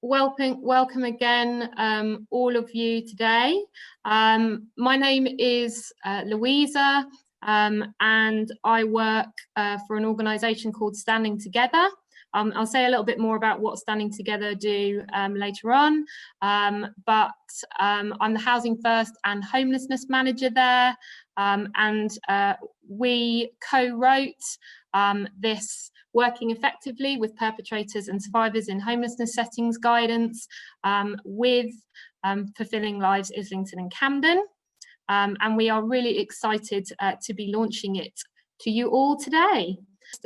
welcome again, all of you today. My name is Louisa, and I work for an organisation called Standing Together. I'll say a little bit more about what Standing Together do later on, but I'm the Housing First and Homelessness Manager there, and we co-wrote this Working Effectively with Perpetrators and Survivors in Homelessness Settings guidance with Fulfilling Lives Islington and Camden, and we are really excited to be launching it to you all today.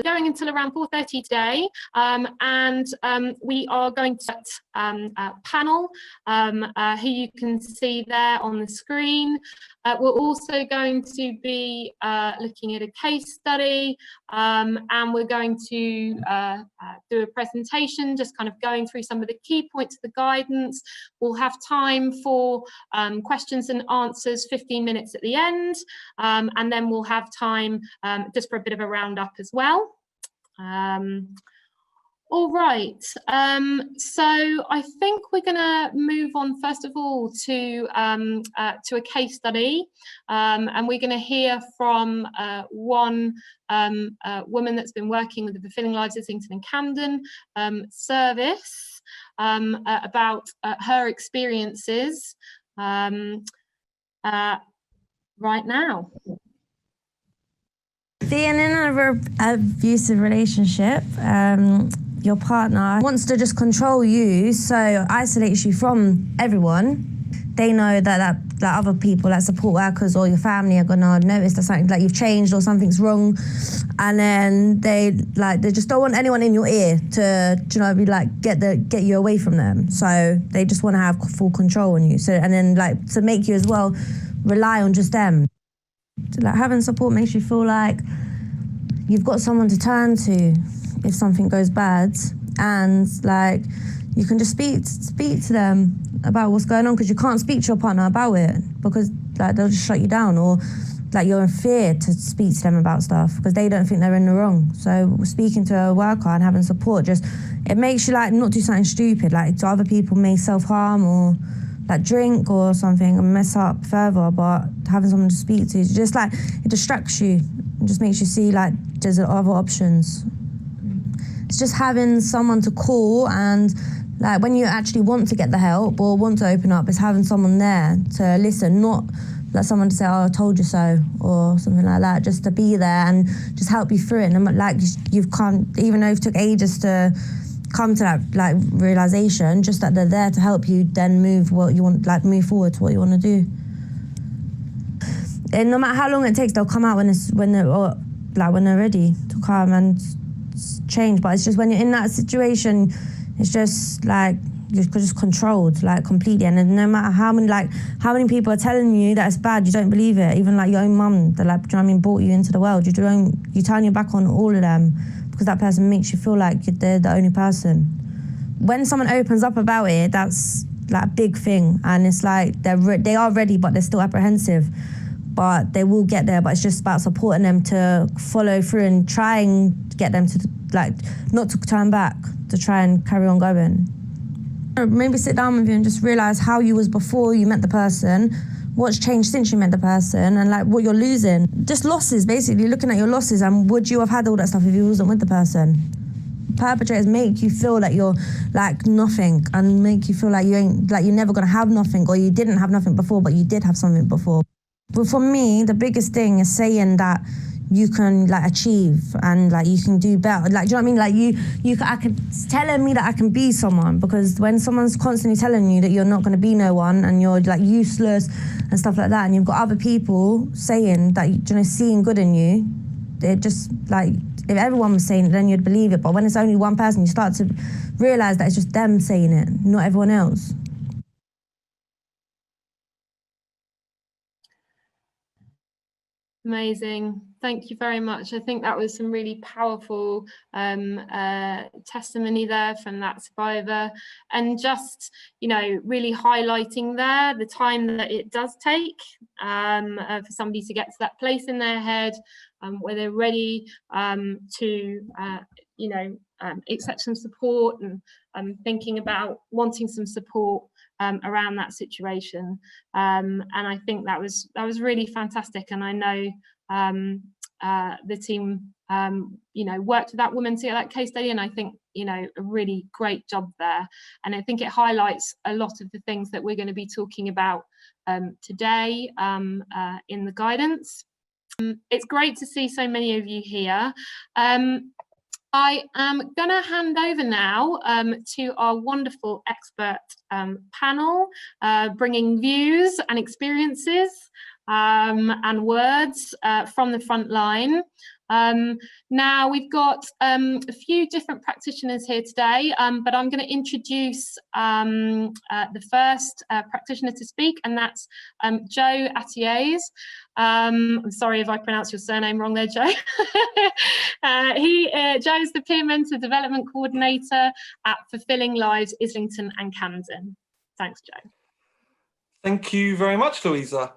Going until around 4:30 today, and we are going to a panel who you can see there on the screen. We're also going to be looking at a case study, and we're going to do a presentation, just kind of going through some of the key points of the guidance. We'll have time for questions and answers, 15 minutes at the end, and then we'll have time just for a bit of a roundup as well. All right, so I think we're going to move on first of all to a case study, and we're going to hear from one woman that's been working with the Fulfilling Lives Islington and Camden service about her experiences right now. Being in an abusive relationship, your partner wants to just control you, so isolates you from everyone. They know that other people, like support workers or your family, are gonna notice that something, like you've changed or something's wrong, and then they just don't want anyone in your ear to, be like get you away from them. So they just want to have full control on you. So and then to make you as well rely on just them. Like having support makes you feel like you've got someone to turn to if something goes bad, and you can just speak to them about what's going on, because you can't speak to your partner about it because they'll just shut you down, or you're in fear to speak to them about stuff because they don't think they're in the wrong. So speaking to a worker and having support, it makes you not do something stupid, so other people may self-harm or drink or something and mess up further, but having someone to speak to, it distracts you. It just makes you see there's other options. It's just having someone to call, and when you actually want to get the help or want to open up, it's having someone there to listen, not someone to say, oh, I told you so, or something like that, just to be there and just help you through it. And you've come, even though it took ages to come to that realization, just that they're there to help you then move what you want, move forward to what you want to do. And no matter how long it takes, they'll come out when they're ready to come and change. But it's just when you're in that situation, it's just you're just controlled completely. And then no matter how many people are telling you that it's bad, you don't believe it. Even your own mum that brought you into the world, you turn your back on all of them because that person makes you feel like they're the only person. When someone opens up about it, that's a big thing, and it's they are ready, but they're still apprehensive. But they will get there. But it's just about supporting them to follow through and try and get them to not to turn back, to try and carry on going. Maybe sit down with you and just realize how you was before you met the person, what's changed since you met the person, and what you're losing. Just losses, basically, looking at your losses, and would you have had all that stuff if you wasn't with the person? Perpetrators make you feel that you're nothing, and make you feel like you ain't, you're never gonna have nothing, or you didn't have nothing before, but you did have something before. But for me, the biggest thing is saying that you can achieve and you can do better. Do you know what I mean? I can telling me that I can be someone, because when someone's constantly telling you that you're not going to be no one and you're useless and stuff like that, and you've got other people saying that seeing good in you, it just if everyone was saying it, then you'd believe it. But when it's only one person, you start to realise that it's just them saying it, not everyone else. Amazing. Thank you very much. I think that was some really powerful testimony there from that survivor, and just, really highlighting there the time that it does take for somebody to get to that place in their head where they're ready to, accept some support and thinking about wanting some support around that situation. And I think that was really fantastic. And I know the team, worked with that woman to get that case study, and I think, a really great job there. And I think it highlights a lot of the things that we're going to be talking about today in the guidance. It's great to see so many of you here. I am going to hand over now to our wonderful expert panel, bringing views and experiences and words from the front line. Now we've got a few different practitioners here today, but I'm going to introduce the first practitioner to speak, and that's Joe Attiers. I'm sorry if I pronounced your surname wrong there, Joe. Joe's the Peer Mentor Development Coordinator at Fulfilling Lives Islington and Camden. Thanks, Joe. Thank you very much, Louisa.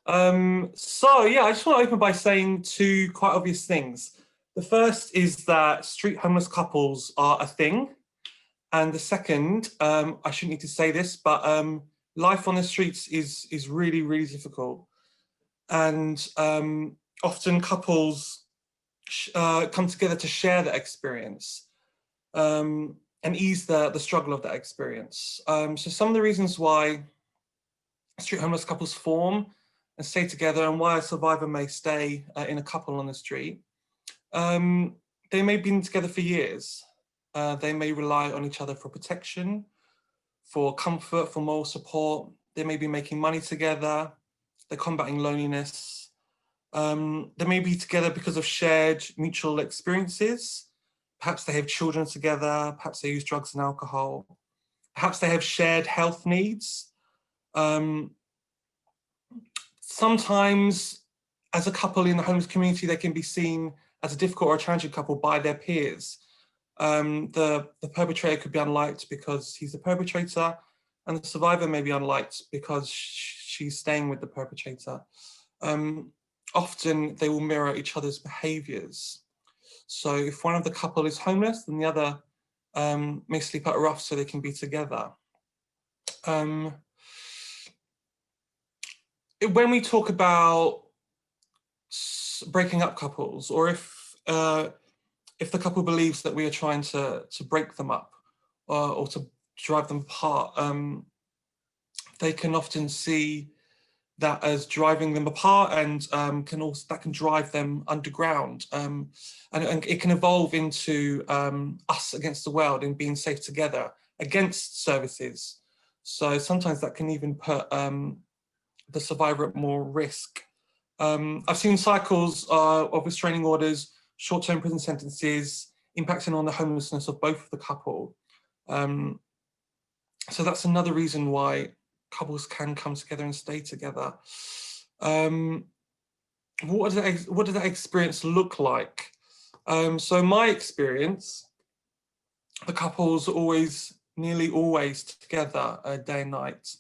So yeah, I just want to open by saying two quite obvious things. The first is that street homeless couples are a thing. And the second, I shouldn't need to say this, but life on the streets is really, really difficult. And often couples come together to share that experience and ease the struggle of that experience. So some of the reasons why street homeless couples form and stay together, and why a survivor may stay in a couple on the street. They may have been together for years. They may rely on each other for protection, for comfort, for moral support. They may be making money together. They're combating loneliness. They may be together because of shared mutual experiences. Perhaps they have children together. Perhaps they use drugs and alcohol. Perhaps they have shared health needs. Sometimes, as a couple in the homeless community, they can be seen as a difficult or a challenging couple by their peers. The perpetrator could be unliked because he's the perpetrator, and the survivor may be unliked because she's staying with the perpetrator. Often they will mirror each other's behaviours. So if one of the couple is homeless, then the other may sleep out rough so they can be together. When we talk about breaking up couples, or if the couple believes that we are trying to break them up or to drive them apart, they can often see that as driving them apart, and that can drive them underground, and it can evolve into us against the world and being safe together against services. So sometimes that can even put the survivor at more risk. I've seen cycles of restraining orders, short-term prison sentences, impacting on the homelessness of both of the couple. So that's another reason why couples can come together and stay together. What does that experience look like? So my experience, the couples are nearly always together day and night.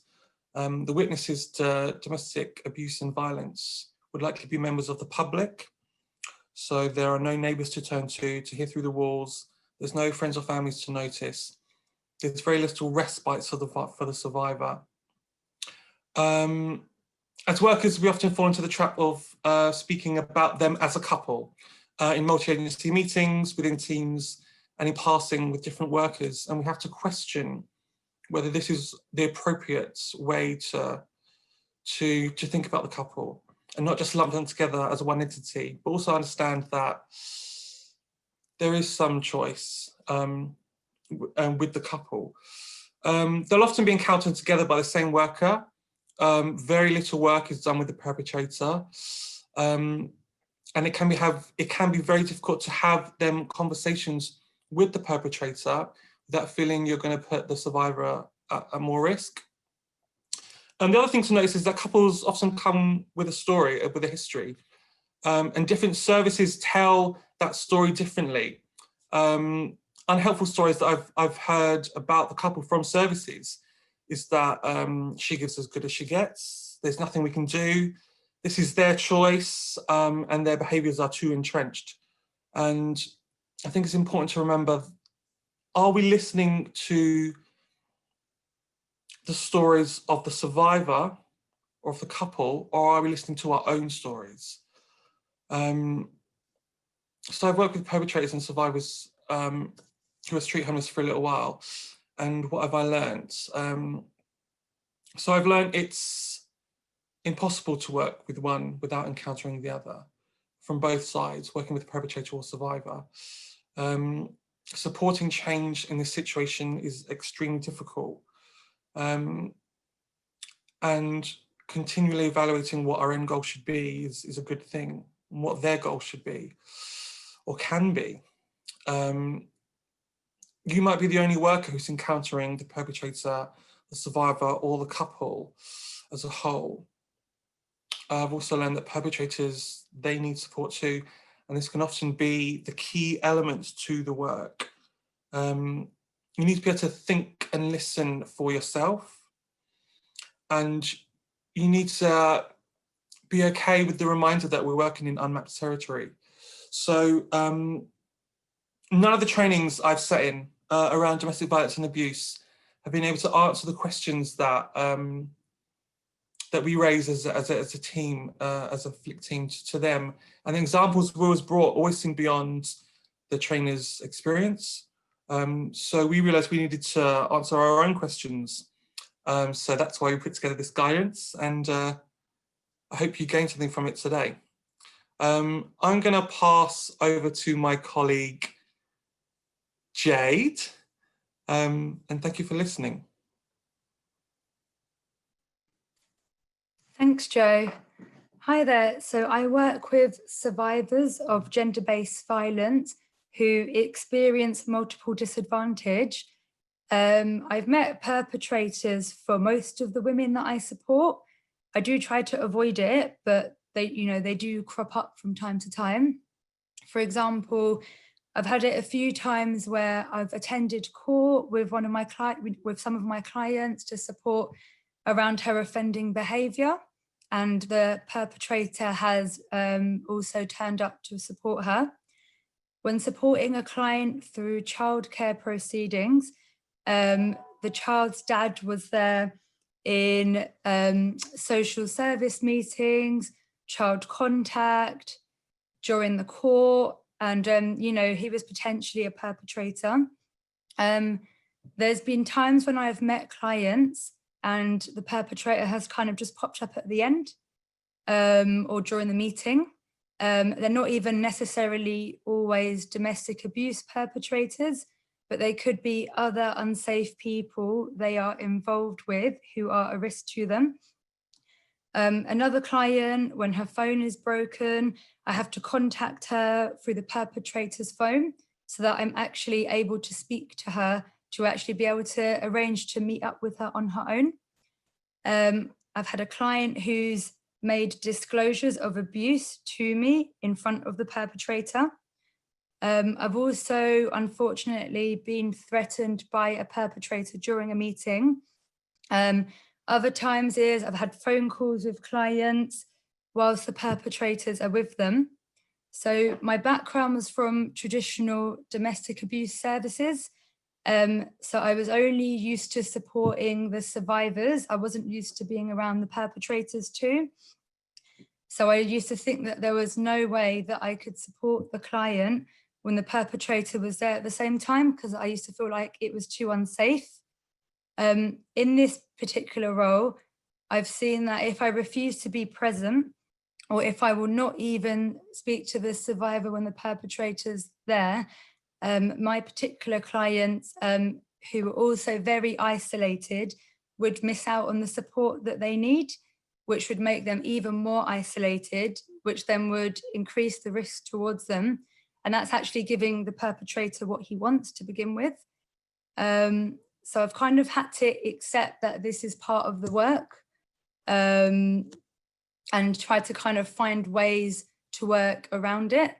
The witnesses to domestic abuse and violence would likely be members of the public. So there are no neighbours to turn to hear through the walls. There's no friends or families to notice. There's very little respite for the survivor. As workers, we often fall into the trap of speaking about them as a couple in multi-agency meetings, within teams, and in passing with different workers. And we have to question whether this is the appropriate way to think about the couple, and not just lump them together as one entity, but also understand that there is some choice with the couple. They'll often be encountered together by the same worker. Very little work is done with the perpetrator, and it can be very difficult to have them conversations with the perpetrator without feeling you're going to put the survivor at more risk. And the other thing to notice is that couples often come with a story, with a history, and different services tell that story differently. Unhelpful stories that I've heard about the couple from services is that she gives as good as she gets. There's nothing we can do. This is their choice, and their behaviours are too entrenched. And I think it's important to remember are we listening to the stories of the survivor or of the couple, or are we listening to our own stories? So I've worked with perpetrators and survivors who are street homeless for a little while. And what have I learned? So I've learned it's impossible to work with one without encountering the other, from both sides, working with a perpetrator or survivor. Supporting change in this situation is extremely difficult. And continually evaluating what our end goal should be is a good thing, and what their goal should be, or can be. You might be the only worker who's encountering the perpetrator, the survivor, or the couple as a whole. I've also learned that perpetrators, they need support too, and this can often be the key element to the work. You need to be able to think and listen for yourself, and you need to be okay with the reminder that we're working in unmapped territory. So none of the trainings I've set in around domestic violence and abuse have been able to answer the questions that that we raise as a team, as a FLIC team to them. And the examples we always seem beyond the trainer's experience. So we realized we needed to answer our own questions. So that's why we put together this guidance, and I hope you gained something from it today. I'm gonna pass over to my colleague, Jade, and thank you for listening. Thanks, Joe. Hi there. So I work with survivors of gender-based violence who experience multiple disadvantage. I've met perpetrators for most of the women that I support. I do try to avoid it, but they do crop up from time to time. For example, I've had it a few times where I've attended court with some of my clients to support around her offending behaviour, and the perpetrator has also turned up to support her. When supporting a client through childcare proceedings, the child's dad was there in social service meetings, child contact, during the court, and he was potentially a perpetrator. There's been times when I've met clients and the perpetrator has kind of just popped up at the end or during the meeting. They're not even necessarily always domestic abuse perpetrators, but they could be other unsafe people they are involved with who are a risk to them. Another client, when her phone is broken, I have to contact her through the perpetrator's phone so that I'm actually able to speak to her to actually be able to arrange to meet up with her on her own. I've had a client who's made disclosures of abuse to me in front of the perpetrator. I've also, unfortunately, been threatened by a perpetrator during a meeting. Other times I've had phone calls with clients whilst the perpetrators are with them. So my background was from traditional domestic abuse services. So I was only used to supporting the survivors. I wasn't used to being around the perpetrators too. So I used to think that there was no way that I could support the client when the perpetrator was there at the same time, because I used to feel like it was too unsafe. In this particular role, I've seen that if I refuse to be present, or if I will not even speak to the survivor when the perpetrator's there, my particular clients, who were also very isolated, would miss out on the support that they need, which would make them even more isolated, which then would increase the risk towards them. And that's actually giving the perpetrator what he wants to begin with. So I've kind of had to accept that this is part of the work, and try to kind of find ways to work around it,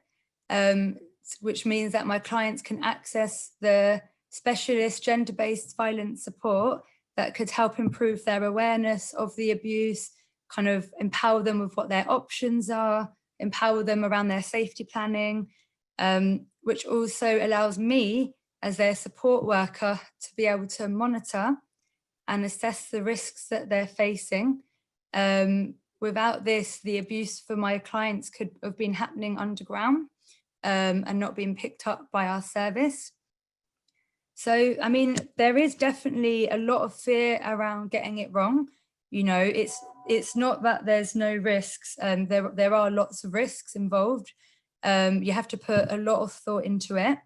which means that my clients can access the specialist gender-based violence support that could help improve their awareness of the abuse, kind of empower them with what their options are, empower them around their safety planning, which also allows me as their support worker to be able to monitor and assess the risks that they're facing. Without this, the abuse for my clients could have been happening underground and not being picked up by our service. So, I mean, there is definitely a lot of fear around getting it wrong. You know, it's not that there's no risks. There are lots of risks involved. You have to put a lot of thought into it.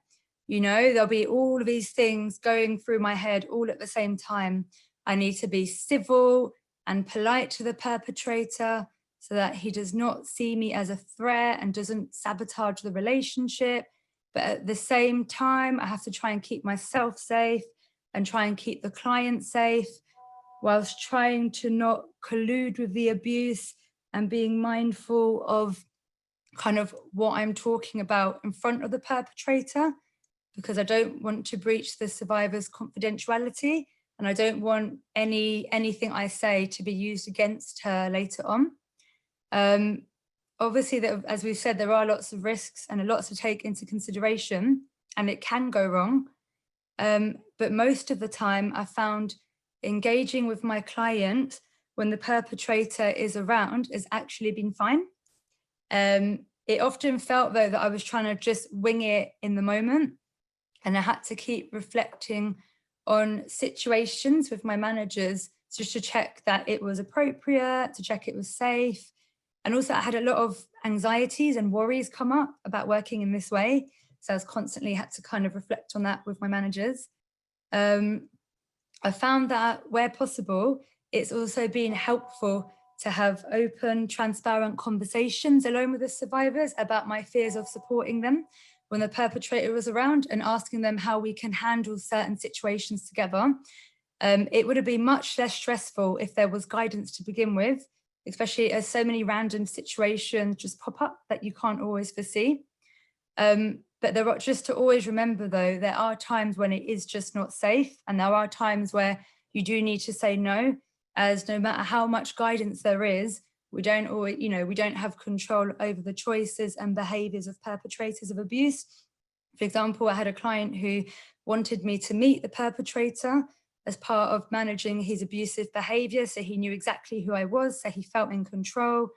You know, there'll be all of these things going through my head all at the same time. I need to be civil and polite to the perpetrator so that he does not see me as a threat and doesn't sabotage the relationship. But at the same time, I have to try and keep myself safe and try and keep the client safe, whilst trying to not collude with the abuse and being mindful of kind of what I'm talking about in front of the perpetrator, because I don't want to breach the survivor's confidentiality, and I don't want anything I say to be used against her later on. Obviously, as we've said, there are lots of risks and lots to take into consideration, and it can go wrong. But most of the time, I found engaging with my client when the perpetrator is around has actually been fine. It often felt, though, that I was trying to just wing it in the moment, and I had to keep reflecting on situations with my managers just to check that it was appropriate, to check it was safe. And also I had a lot of anxieties and worries come up about working in this way. So I was constantly had to kind of reflect on that with my managers. I found that where possible, it's also been helpful to have open, transparent conversations alone with the survivors about my fears of supporting them when the perpetrator was around, and asking them how we can handle certain situations together. It would have been much less stressful if there was guidance to begin with, especially as so many random situations just pop up that you can't always foresee. But there are, just to always remember, though, there are times when it is just not safe, and there are times where you do need to say no, as no matter how much guidance there is, we don't always, you know, we don't have control over the choices and behaviours of perpetrators of abuse. For example, I had a client who wanted me to meet the perpetrator as part of managing his abusive behaviour, so he knew exactly who I was, so he felt in control,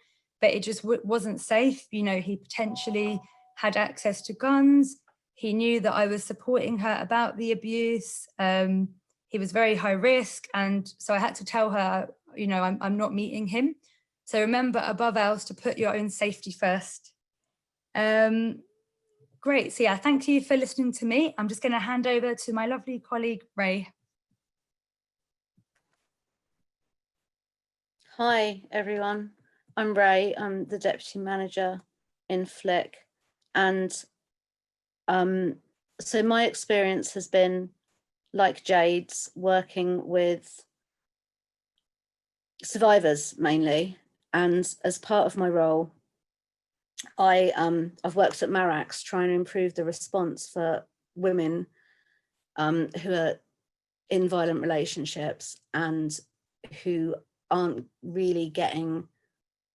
but it just wasn't safe. You know, he potentially had access to guns. He knew that I was supporting her about the abuse. He was very high risk, and so I had to tell her, you know, I'm not meeting him. So remember, above else, to put your own safety first. Great, so yeah, thank you for listening to me. I'm just going to hand over to my lovely colleague, Ray. Hi, everyone. I'm Ray. I'm the Deputy Manager in FLIC. And so my experience has been like Jade's, working with survivors mainly. And as part of my role, I've worked at Marax trying to improve the response for women who are in violent relationships and who aren't really getting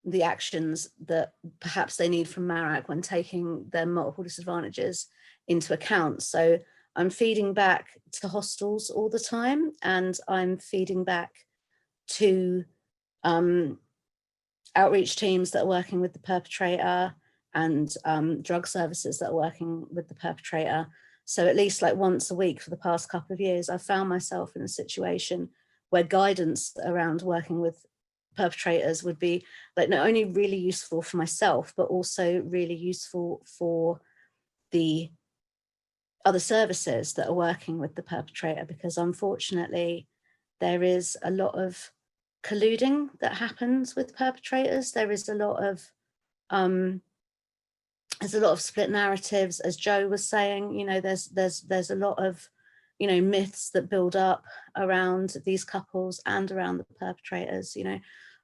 the actions that perhaps they need from Marac when taking their multiple disadvantages into account. So I'm feeding back to hostels all the time, and I'm feeding back to outreach teams that are working with the perpetrator and drug services that are working with the perpetrator. So at least like once a week for the past couple of years, I've found myself in a situation where guidance around working with perpetrators would be like not only really useful for myself, but also really useful for the other services that are working with the perpetrator, because unfortunately there is a lot of colluding that happens with perpetrators. There is a lot of split narratives, as Joe was saying. You know, there's a lot of, you know, myths that build up around these couples and around the perpetrators. You know,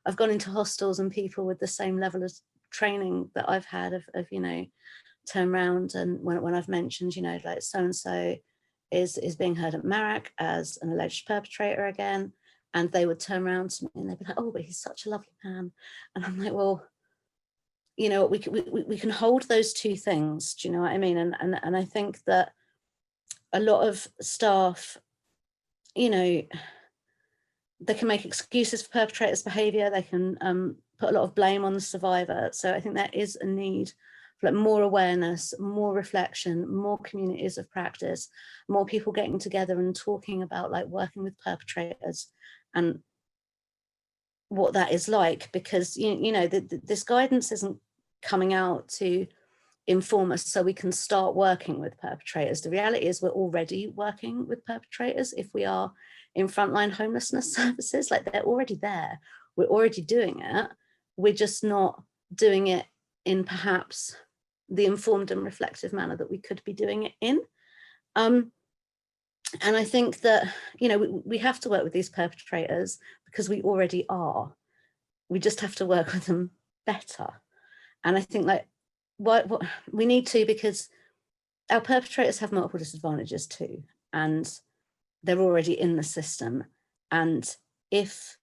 I've gone into hostels and people with the same level of training that I've had of you know, turn around, and when I've mentioned, you know, like so-and-so is being heard at Marac as an alleged perpetrator again, and they would turn around to me and they'd be like, oh, but he's such a lovely man. And I'm like, well, you know, we can hold those two things. Do you know what I mean? And I think that a lot of staff, you know, they can make excuses for perpetrators' behaviour. They can put a lot of blame on the survivor. So I think there is a need for like more awareness, more reflection, more communities of practice, more people getting together and talking about like working with perpetrators and what that is like, because you know this guidance isn't coming out to inform us so we can start working with perpetrators. The reality is we're already working with perpetrators if we are in frontline homelessness services. Like, they're already there, we're already doing it, we're just not doing it in perhaps the informed and reflective manner that we could be doing it in. And I think that, you know, we have to work with these perpetrators because we already are. We just have to work with them better. And I think like what we need to, because our perpetrators have multiple disadvantages too, and they're already in the system. And if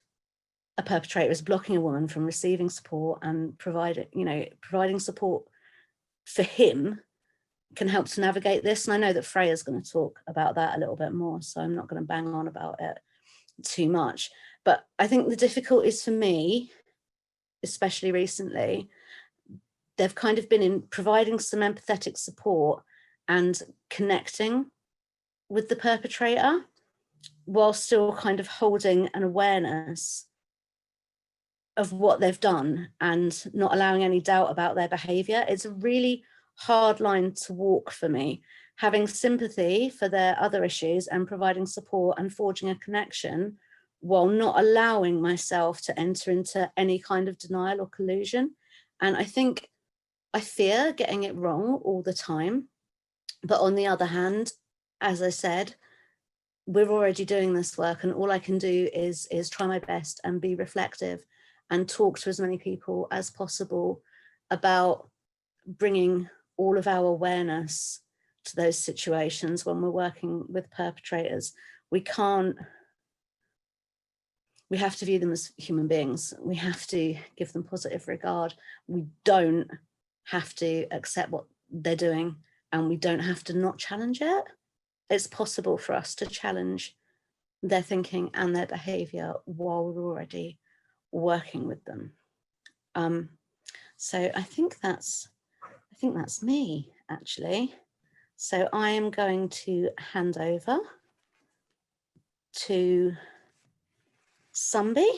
a perpetrator is blocking a woman from receiving support and providing support for him, can help to navigate this. And I know that Freya's going to talk about that a little bit more, so I'm not going to bang on about it too much. But I think the difficulties for me, especially recently, they've kind of been in providing some empathetic support and connecting with the perpetrator while still kind of holding an awareness of what they've done and not allowing any doubt about their behaviour. It's a really hard line to walk for me, having sympathy for their other issues and providing support and forging a connection while not allowing myself to enter into any kind of denial or collusion. And I fear getting it wrong all the time. But on the other hand, as I said, we're already doing this work, and all I can do is try my best and be reflective and talk to as many people as possible about bringing all of our awareness to those situations when we're working with perpetrators. We have to view them as human beings. We have to give them positive regard. We don't have to accept what they're doing, and we don't have to not challenge it. It's possible for us to challenge their thinking and their behavior while we're already working with them. So I think that's me, actually. So I am going to hand over to Sumbi,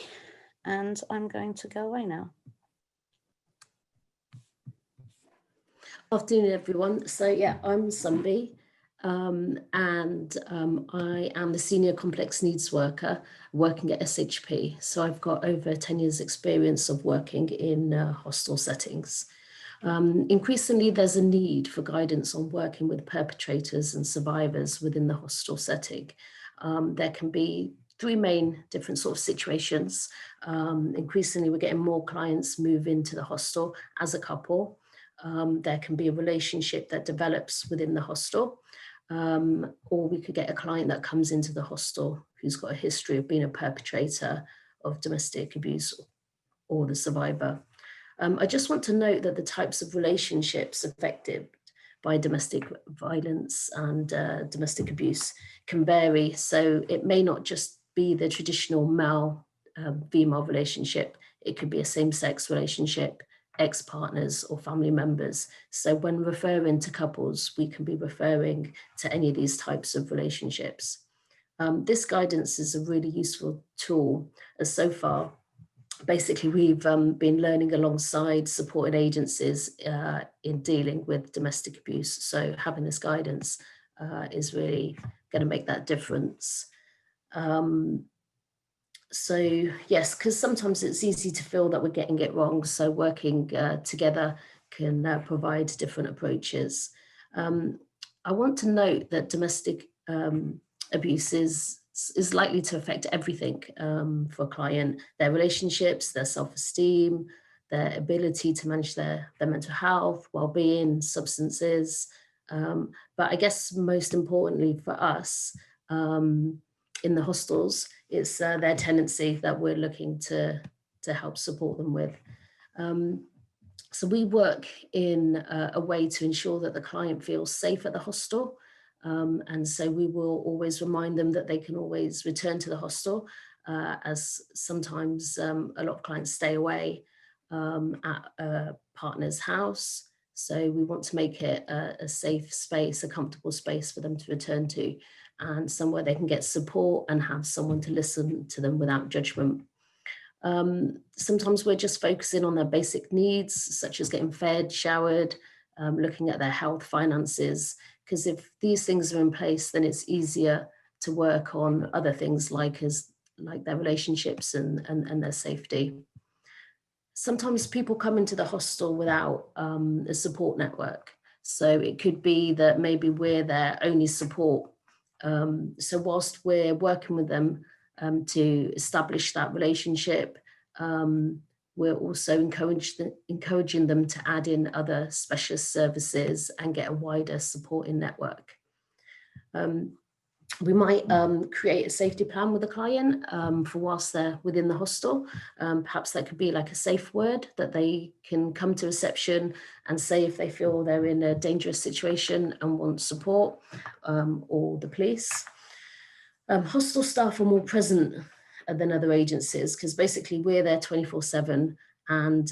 and I'm going to go away now. Afternoon, everyone. So yeah, I'm Sumbi, and I am the senior complex needs worker working at SHP. So I've got over 10 years experience of working in hostel settings. Increasingly, there's a need for guidance on working with perpetrators and survivors within the hostel setting. There can be three main different sort of situations. Increasingly, we're getting more clients move into the hostel as a couple. There can be a relationship that develops within the hostel, or we could get a client that comes into the hostel who's got a history of being a perpetrator of domestic abuse or the survivor. I just want to note that the types of relationships affected by domestic violence and domestic abuse can vary. So it may not just be the traditional male-female relationship. It could be a same-sex relationship, ex-partners or family members. So when referring to couples, we can be referring to any of these types of relationships. This guidance is a really useful tool, as so far, basically we've been learning alongside supported agencies in dealing with domestic abuse. So having this guidance is really going to make that difference. So yes, because sometimes it's easy to feel that we're getting it wrong. So working together can provide different approaches. I want to note that domestic abuse is likely to affect everything for a client, their relationships, their self-esteem, their ability to manage their mental health, well-being, substances. But I guess most importantly for us in the hostels, it's their tenancy that we're looking to help support them with. So we work in a way to ensure that the client feels safe at the hostel. And so we will always remind them that they can always return to the hostel, as sometimes a lot of clients stay away at a partner's house. So we want to make it a safe space, a comfortable space for them to return to, and somewhere they can get support and have someone to listen to them without judgment. Sometimes we're just focusing on their basic needs, such as getting fed, showered, looking at their health, finances, because if these things are in place, then it's easier to work on other things like their relationships and their safety. Sometimes people come into the hostel without a support network. So it could be that maybe we're their only support. So whilst we're working with them to establish that relationship, we're also encouraging them to add in other specialist services and get a wider supporting network. We might create a safety plan with the client for whilst they're within the hostel. Perhaps that could be like a safe word that they can come to reception and say if they feel they're in a dangerous situation and want support, or the police. Hostel staff are more present than other agencies because basically we're there 24/7, and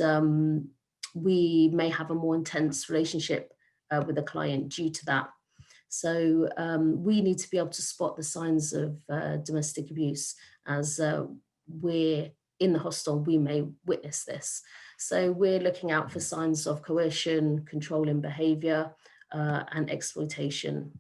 we may have a more intense relationship with the client due to that. So we need to be able to spot the signs of domestic abuse, as we're in the hostel, we may witness this. So we're looking out for signs of coercion, controlling behaviour, and exploitation.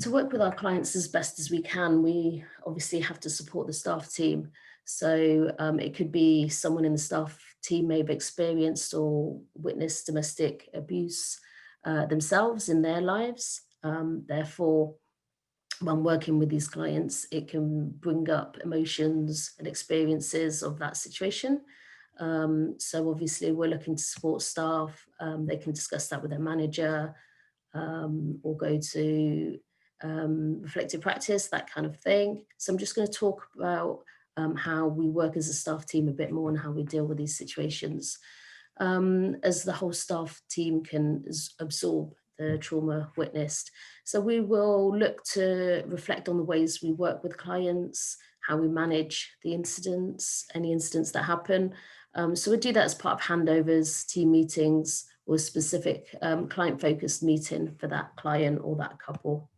To work with our clients as best as we can, we obviously have to support the staff team. So it could be someone in the staff team may have experienced or witnessed domestic abuse themselves in their lives. Therefore, when working with these clients, it can bring up emotions and experiences of that situation. So obviously we're looking to support staff. They can discuss that with their manager, or go to reflective practice, that kind of thing. So I'm just going to talk about how we work as a staff team a bit more and how we deal with these situations, as the whole staff team can absorb the trauma witnessed. So we will look to reflect on the ways we work with clients, how we manage the incidents, any incidents that happen. So we do that as part of handovers, team meetings, or a specific client-focused meeting for that client or that couple.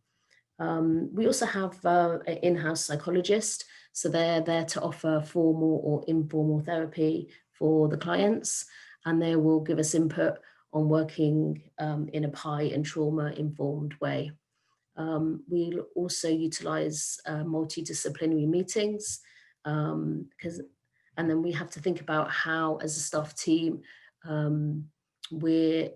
We also have an in-house psychologist, so they're there to offer formal or informal therapy for the clients, and they will give us input on working in a PI and trauma-informed way. We'll also utilise multidisciplinary meetings, and then we have to think about how, as a staff team, we're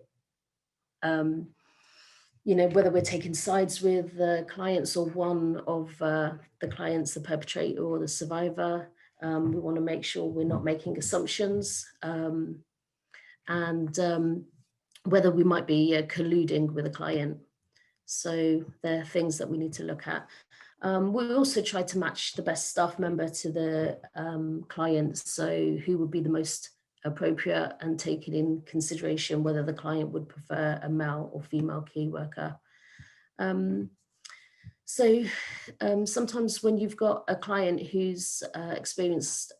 whether we're taking sides with the clients or one of the clients, the perpetrator or the survivor. We want to make sure we're not making assumptions, and whether we might be colluding with a client. So there are things that we need to look at. We also try to match the best staff member to the client, so who would be the most appropriate, and taking in consideration whether the client would prefer a male or female key worker. Sometimes when you've got a client who's experienced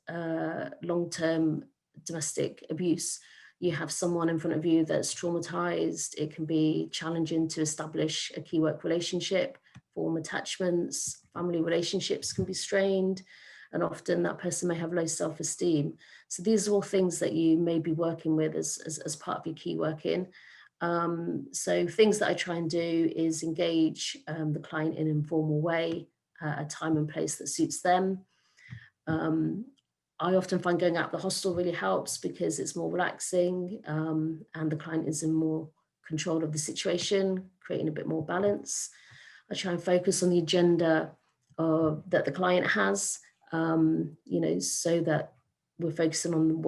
long-term domestic abuse, you have someone in front of you that's traumatized. It can be challenging to establish a key work relationship, form attachments, family relationships can be strained, and often that person may have low self-esteem. So these are all things that you may be working with as part of your key working. So things that I try and do is engage the client in an informal way, a time and place that suits them. I often find going out the hostel really helps because it's more relaxing, and the client is in more control of the situation, creating a bit more balance. I try and focus on the agenda that the client has, so that we're focusing on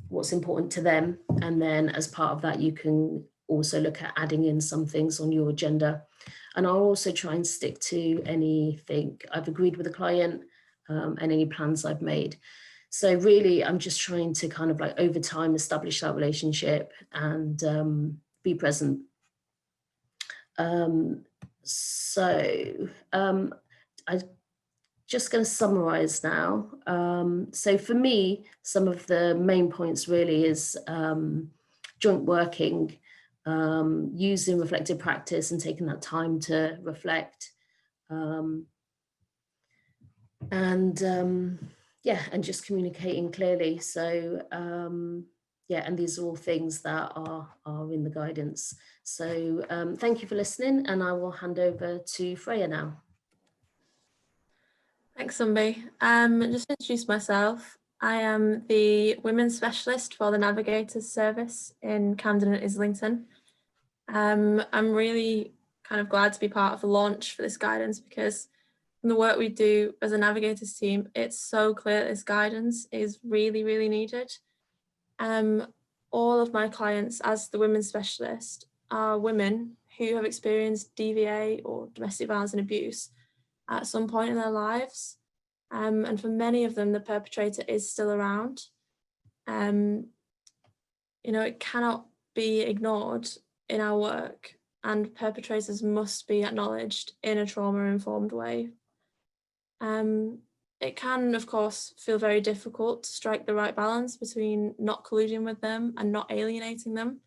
what's important to them. And then as part of that, you can also look at adding in some things on your agenda. And I'll also try and stick to anything I've agreed with the client, and any plans I've made. So really, I'm just trying to kind of like over time establish that relationship and be present. I'm just going to summarize now. So for me, some of the main points really is joint working, using reflective practice and taking that time to reflect. Yeah, and just communicating clearly. So yeah, and these are all things that are in the guidance. So thank you for listening, and I will hand over to Freya now. Thanks, Sunbi. Just to introduce myself, I am the Women's Specialist for the Navigators Service in Camden and Islington. I'm really kind of glad to be part of the launch for this guidance, because from the work we do as a Navigators team, it's so clear that this guidance is really, really needed. All of my clients as the Women's Specialist are women who have experienced DVA or domestic violence and abuse at some point in their lives. And for many of them, the perpetrator is still around. You know, it cannot be ignored in our work, and perpetrators must be acknowledged in a trauma-informed way. It can, of course, feel very difficult to strike the right balance between not colluding with them and not alienating them,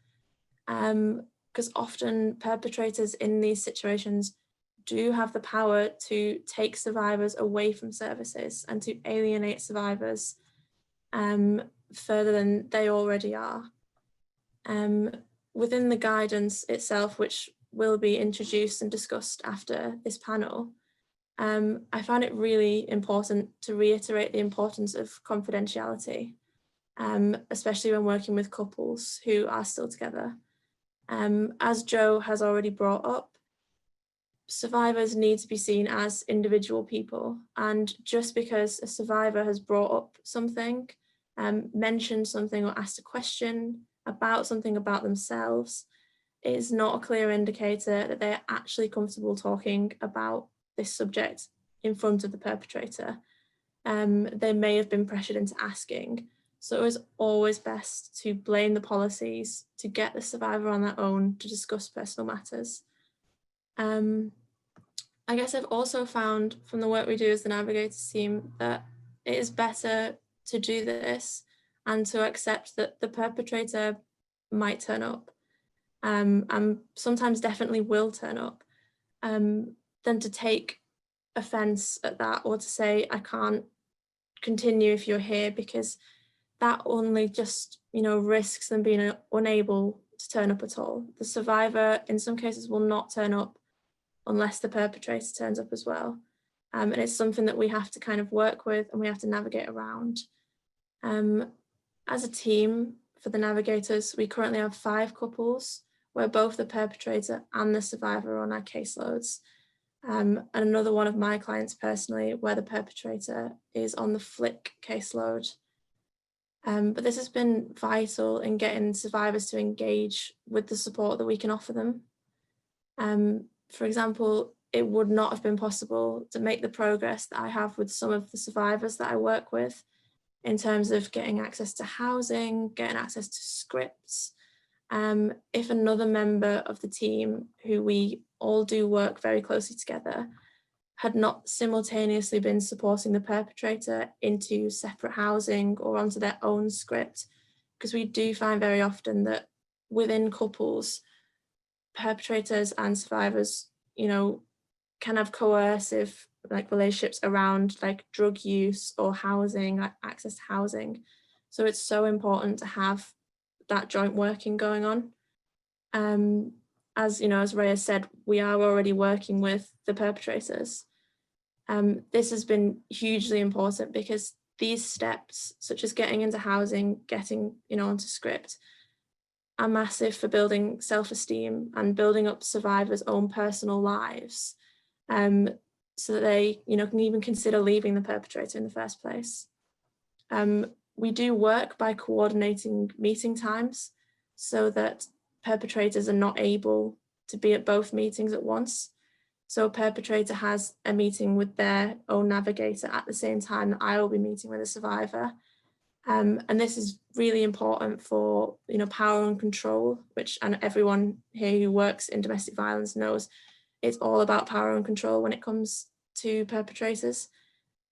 because often perpetrators in these situations do have the power to take survivors away from services and to alienate survivors further than they already are. Within the guidance itself, which will be introduced and discussed after this panel, I found it really important to reiterate the importance of confidentiality, especially when working with couples who are still together. As Jo has already brought up, survivors need to be seen as individual people, and just because a survivor has brought up something, mentioned something or asked a question about something about themselves, it is not a clear indicator that they're actually comfortable talking about this subject in front of the perpetrator. They may have been pressured into asking. So it is always best to blame the policies, to get the survivor on their own to discuss personal matters. I guess I've also found from the work we do as the Navigators team that it is better to do this and to accept that the perpetrator might turn up, and sometimes definitely will turn up, than to take offence at that, or to say, I can't continue if you're here, because that only just, you know, risks them being unable to turn up at all. The survivor in some cases will not turn up unless the perpetrator turns up as well. And it's something that we have to kind of work with and we have to navigate around. As a team for the Navigators, we currently have 5 couples where both the perpetrator and the survivor are on our caseloads. And another one of my clients personally, where the perpetrator is on the FLIC caseload. But this has been vital in getting survivors to engage with the support that we can offer them. For example, it would not have been possible to make the progress that I have with some of the survivors that I work with in terms of getting access to housing, getting access to scripts, if another member of the team, who we all do work very closely together, had not simultaneously been supporting the perpetrator into separate housing or onto their own script, because we do find very often that within couples, perpetrators and survivors, you know, can have coercive like relationships around like drug use or housing, like access to housing. So it's so important to have that joint working going on. As you know, as Rhea said, we are already working with the perpetrators. This has been hugely important because these steps, such as getting into housing, getting, you know, onto script, are massive for building self-esteem and building up survivors' own personal lives, so that they, you know, can even consider leaving the perpetrator in the first place. We do work by coordinating meeting times so that perpetrators are not able to be at both meetings at once. So a perpetrator has a meeting with their own navigator at the same time that I will be meeting with a survivor. And this is really important for, power and control, which, and everyone here who works in domestic violence knows it's all about power and control when it comes to perpetrators.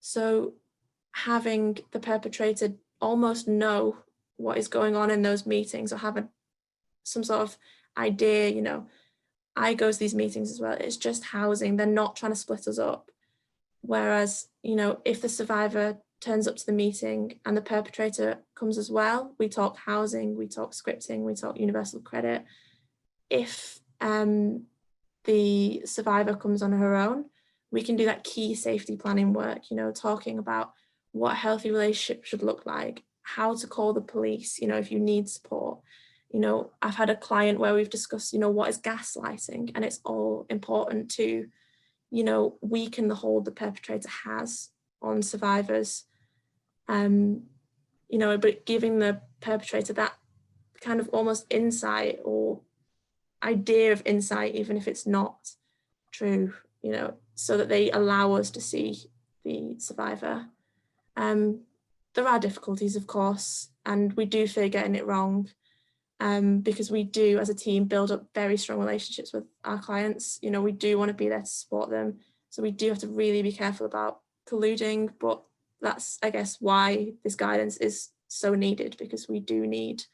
So having the perpetrator almost know what is going on in those meetings, or have some sort of idea, I go to these meetings as well, it's just housing, they're not trying to split us up. Whereas, if the survivor turns up to the meeting and the perpetrator comes as well, we talk housing, we talk scripting, we talk universal credit. If the survivor comes on her own, we can do that key safety planning work, talking about what a healthy relationship should look like, how to call the police, if you need support. I've had a client where we've discussed, what is gaslighting, and it's all important to, weaken the hold the perpetrator has on survivors, but giving the perpetrator that kind of almost insight or idea of insight, even if it's not true, so that they allow us to see the survivor. There are difficulties, of course, and we do fear getting it wrong, because we do, as a team, build up very strong relationships with our clients. We do want to be there to support them, so we do have to really be careful about colluding, but that's, I guess, why this guidance is so needed, because we do need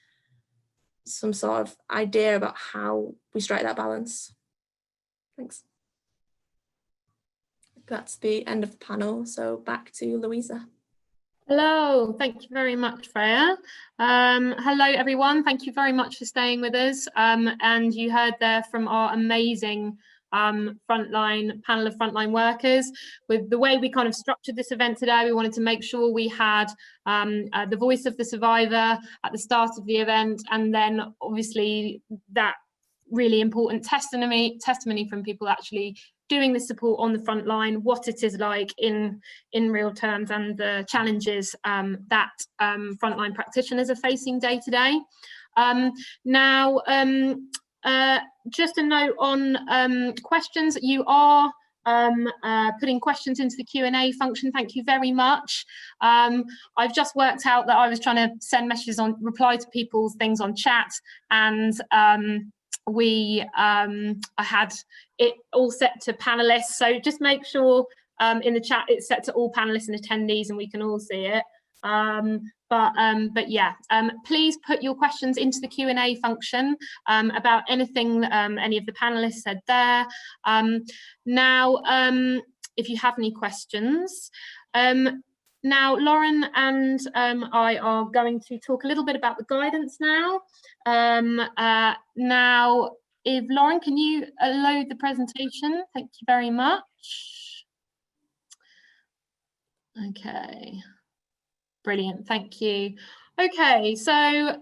some sort of idea about how we strike that balance. Thanks. That's the end of the panel, so back to Louisa. Hello, thank you very much, Freya. Hello, everyone. Thank you very much for staying with us. And you heard there from our amazing frontline panel of frontline workers. With the way we kind of structured this event today, we wanted to make sure we had the voice of the survivor at the start of the event, and then obviously that really important testimony from people actually doing the support on the front line, what it is like in real terms, and the challenges that frontline practitioners are facing day to day. Now, just a note on questions. You are putting questions into the Q&A function. Thank you very much. I've just worked out that I was trying to send messages reply to people's things on chat, and I had it all set to panelists, so just make sure in the chat it's set to all panelists and attendees and we can all see it. But yeah, please put your questions into the Q&A function about anything any of the panelists said there. Now, if you have any questions, now, Lauren and I are going to talk a little bit about the guidance now. Now, if Lauren, can you load the presentation? Thank you very much. Okay, brilliant, thank you. Okay, so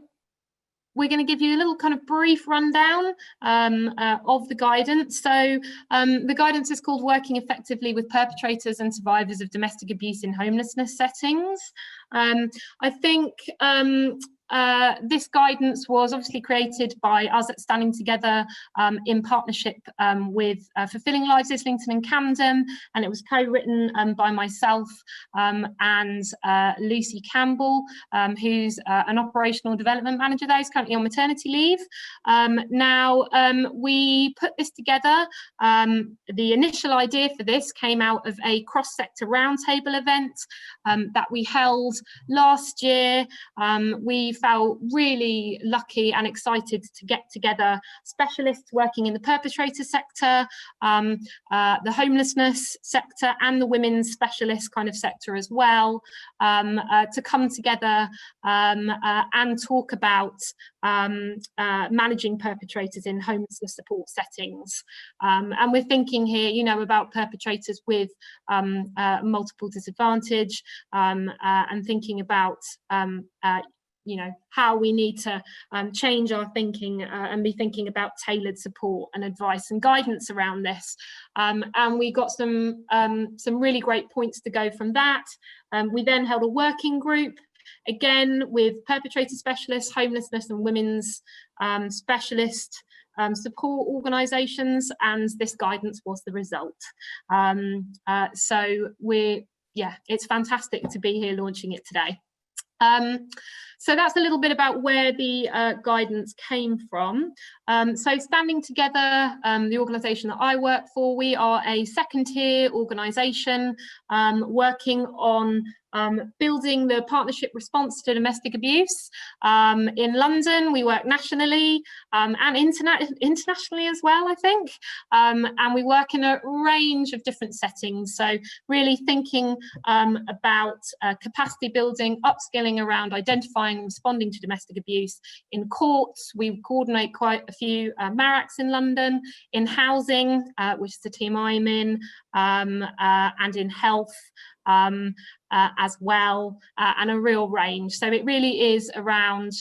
we're going to give you a little kind of brief rundown of the guidance. So the guidance is called Working Effectively with Perpetrators and Survivors of Domestic Abuse in Homelessness Settings. I think this guidance was obviously created by us at Standing Together in partnership with Fulfilling Lives Islington and Camden, and it was co-written by myself and Lucy Campbell, who's an operational development manager there, who's currently on maternity leave. Now, we put this together. The initial idea for this came out of a cross-sector roundtable event that we held last year. We felt really lucky and excited to get together specialists working in the perpetrator sector, the homelessness sector, and the women's specialist kind of sector as well, to come together and talk about managing perpetrators in homelessness support settings. And we're thinking here, you know, about perpetrators with multiple disadvantage, and thinking about you know, how we need to change our thinking and be thinking about tailored support and advice and guidance around this. And we got some really great points to go from that. We then held a working group, again with perpetrator specialists, homelessness and women's specialist support organisations, and this guidance was the result. So yeah, it's fantastic to be here launching it today. So that's a little bit about where the guidance came from. So Standing Together, the organisation that I work for, we are a second-tier organisation working on building the partnership response to domestic abuse. In London, we work nationally and internationally as well, I think. And we work in a range of different settings. So really thinking about capacity building, upskilling around identifying and responding to domestic abuse in courts. We coordinate quite a few MARACs in London, in housing, which is the team I'm in, and in health. As well, and a real range. So it really is around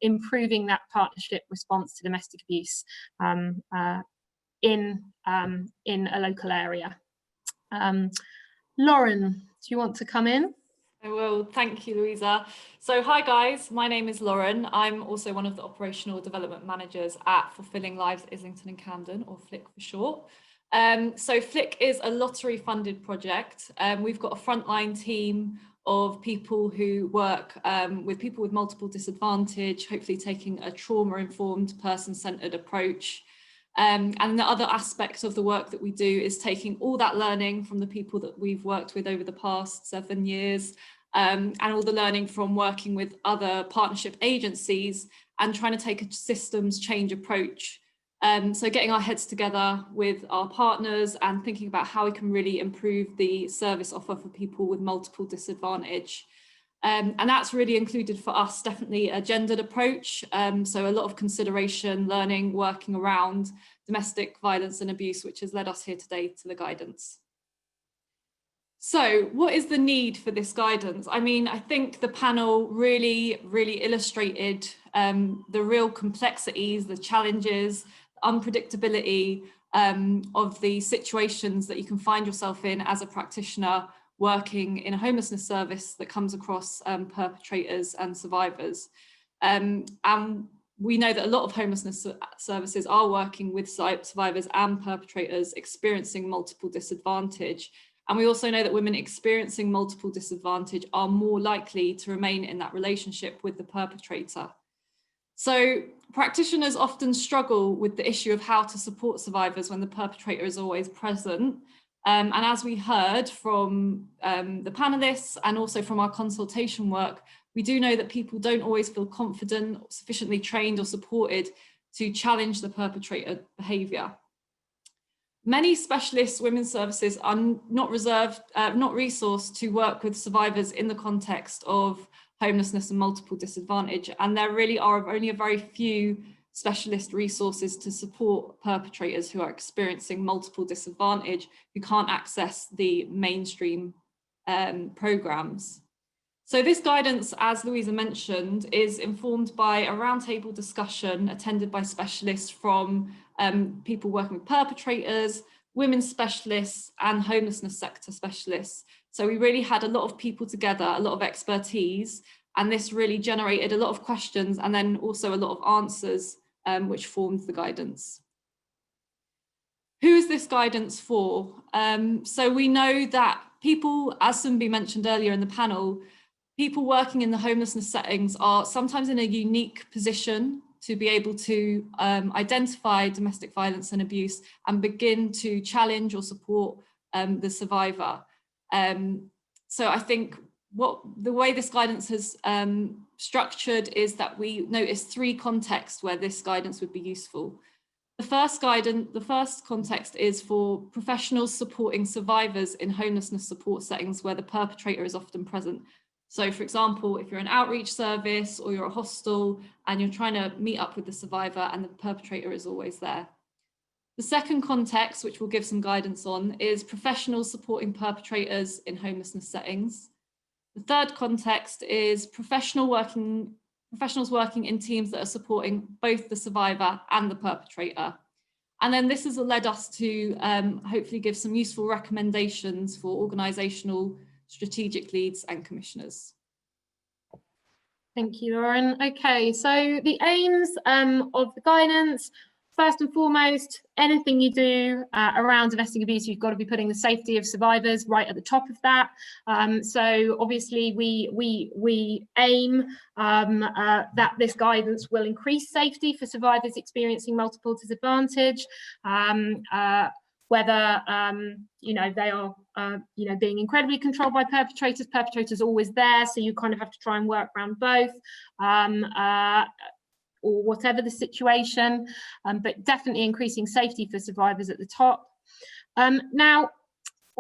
improving that partnership response to domestic abuse in a local area. Lauren, do you want to come in? I will. Thank you, Louisa. So hi guys, my name is Lauren. I'm also one of the operational development managers at Fulfilling Lives Islington and Camden, or FLIC for short. So FLIC is a lottery funded project. We've got a frontline team of people who work with people with multiple disadvantage, hopefully taking a trauma-informed, person-centered approach. And the other aspect of the work that we do is taking all that learning from the people that we've worked with over the past 7 years, and all the learning from working with other partnership agencies and trying to take a systems change approach. So getting our heads together with our partners and thinking about how we can really improve the service offer for people with multiple disadvantage. And that's really included for us definitely a gendered approach. So a lot of consideration, learning, working around domestic violence and abuse, which has led us here today to the guidance. So what is the need for this guidance? I mean, I think the panel really illustrated the real complexities, the challenges, unpredictability of the situations that you can find yourself in as a practitioner working in a homelessness service that comes across perpetrators and survivors. And we know that a lot of homelessness services are working with survivors and perpetrators experiencing multiple disadvantage. And we also know that women experiencing multiple disadvantage are more likely to remain in that relationship with the perpetrator. So practitioners often struggle with the issue of how to support survivors when the perpetrator is always present. And as we heard from the panelists and also from our consultation work, we do know that people don't always feel confident, or sufficiently trained or supported to challenge the perpetrator behaviour. Many specialist women's services are not resourced to work with survivors in the context of homelessness and multiple disadvantage, and there really are only a very few specialist resources to support perpetrators who are experiencing multiple disadvantage who can't access the mainstream programmes. So this guidance, as Louisa mentioned, is informed by a roundtable discussion attended by specialists from people working with perpetrators, women's specialists and homelessness sector specialists. So we really had a lot of people together, a lot of expertise, and this really generated a lot of questions and then also a lot of answers which formed the guidance. Who is this guidance for? So we know that people, as Sumbi mentioned earlier in the panel, people working in the homelessness settings are sometimes in a unique position to be able to identify domestic violence and abuse and begin to challenge or support the survivor. So I think the way this guidance has structured is that we notice 3 contexts where this guidance would be useful. The first context is for professionals supporting survivors in homelessness support settings where the perpetrator is often present. So for example, if you're an outreach service or you're a hostel and you're trying to meet up with the survivor and the perpetrator is always there. The second context, which we'll give some guidance on, is professionals supporting perpetrators in homelessness settings. The third context is professionals working in teams that are supporting both the survivor and the perpetrator. And then this has led us to hopefully give some useful recommendations for organisational strategic leads and commissioners. Thank you, Lauren. Okay, so the aims of the guidance: first and foremost, anything you do around domestic abuse, you've got to be putting the safety of survivors right at the top of that. So obviously we aim that this guidance will increase safety for survivors experiencing multiple disadvantage, whether you know, they are you know, being incredibly controlled by perpetrators. Perpetrators are always there, so you kind of have to try and work around both. Or whatever the situation, but definitely increasing safety for survivors at the top. Now,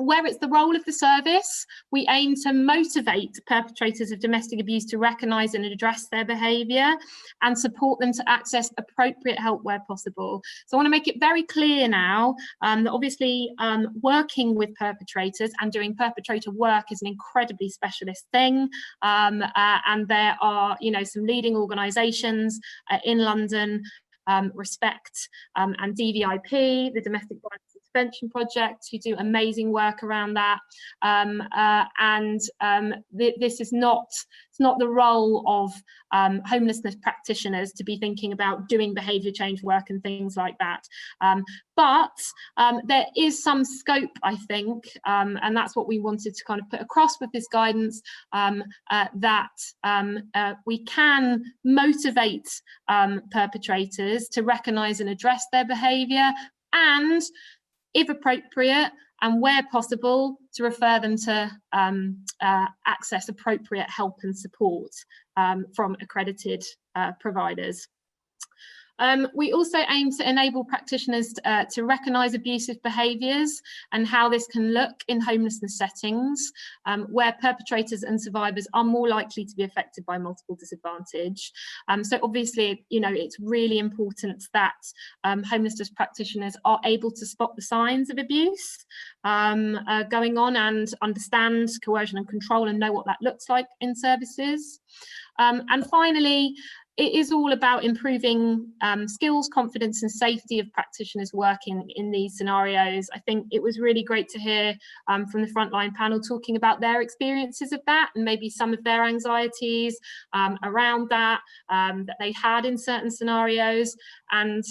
where it's the role of the service, we aim to motivate perpetrators of domestic abuse to recognise and address their behaviour and support them to access appropriate help where possible. So I want to make it very clear now that obviously working with perpetrators and doing perpetrator work is an incredibly specialist thing, and there are, you know, some leading organisations in London, Respect and DVIP, the Domestic Violence Intervention Project, who do amazing work around that. This is not the role of homelessness practitioners to be thinking about doing behaviour change work and things like that. But there is some scope, I think, and that's what we wanted to kind of put across with this guidance, that we can motivate perpetrators to recognise and address their behaviour, and if appropriate and where possible, to refer them to access appropriate help and support from accredited providers. We also aim to enable practitioners to recognise abusive behaviours and how this can look in homelessness settings, where perpetrators and survivors are more likely to be affected by multiple disadvantage. So obviously, you know, it's really important that homelessness practitioners are able to spot the signs of abuse going on and understand coercion and control and know what that looks like in services. And finally, it is all about improving skills, confidence and safety of practitioners working in these scenarios. I think it was really great to hear from the frontline panel talking about their experiences of that and maybe some of their anxieties around that that they had in certain scenarios. And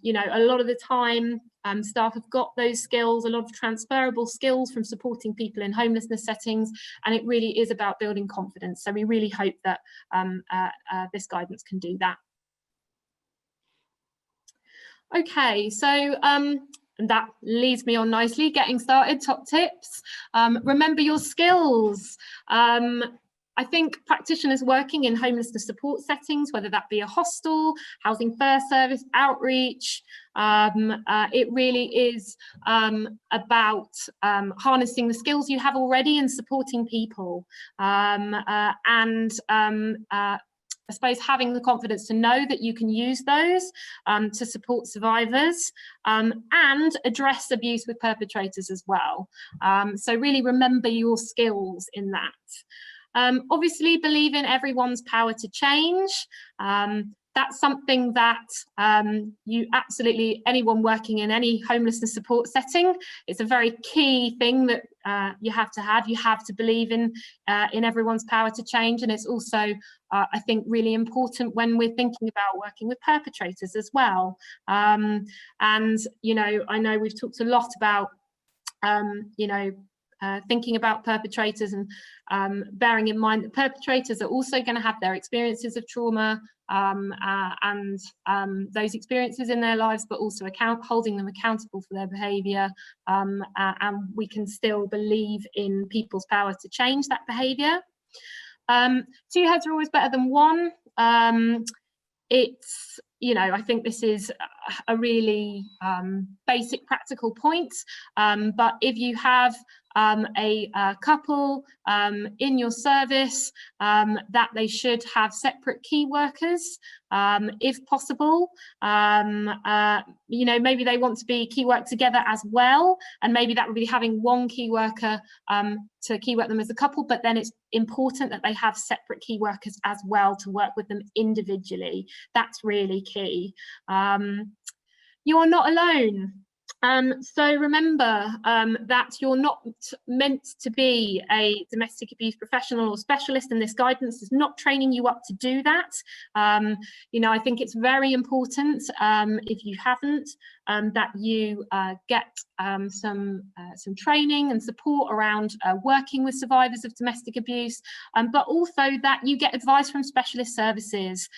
you know, a lot of the time staff have got those skills, a lot of transferable skills from supporting people in homelessness settings, and it really is about building confidence. So we really hope that this guidance can do that. Okay, so and that leads me on nicely, getting started, top tips. Remember your skills. I think practitioners working in homelessness support settings, whether that be a hostel, housing first service, outreach, it really is about harnessing the skills you have already and supporting people. I suppose having the confidence to know that you can use those to support survivors and address abuse with perpetrators as well. So really remember your skills in that. Obviously believe in everyone's power to change. That's something that you absolutely, anyone working in any homelessness support setting, it's a very key thing that you have to have. You have to believe in everyone's power to change, and it's also, I think, really important when we're thinking about working with perpetrators as well. And you know, I know we've talked a lot about you know, thinking about perpetrators and bearing in mind that perpetrators are also going to have their experiences of trauma and those experiences in their lives, but also holding them accountable for their behaviour, and we can still believe in people's power to change that behaviour. 2 heads are always better than 1. It's, you know, I think this is a really basic practical point, but if you have a couple in your service, that they should have separate key workers if possible. You know, maybe they want to be key work together as well, and maybe that would be having one key worker to key work them as a couple, but then it's important that they have separate key workers as well to work with them individually. That's really key. You are not alone. So remember that you're not meant to be a domestic abuse professional or specialist, and this guidance is not training you up to do that. You know, I think it's very important, if you haven't, that you get some training and support around working with survivors of domestic abuse, but also that you get advice from specialist services.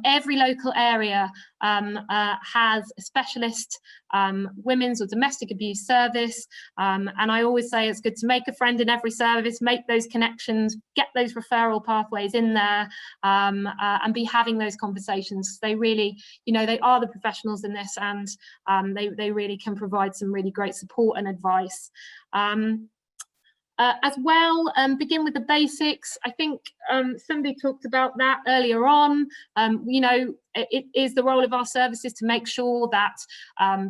Every local area has a specialist women's or domestic abuse service, and I always say it's good to make a friend in every service, make those connections, get those referral pathways in there, and be having those conversations. They really, you know, they are the professionals in this, and they really can provide some really great support and advice. As well, begin with the basics. I think somebody talked about that earlier on. You know, it is the role of our services to make sure that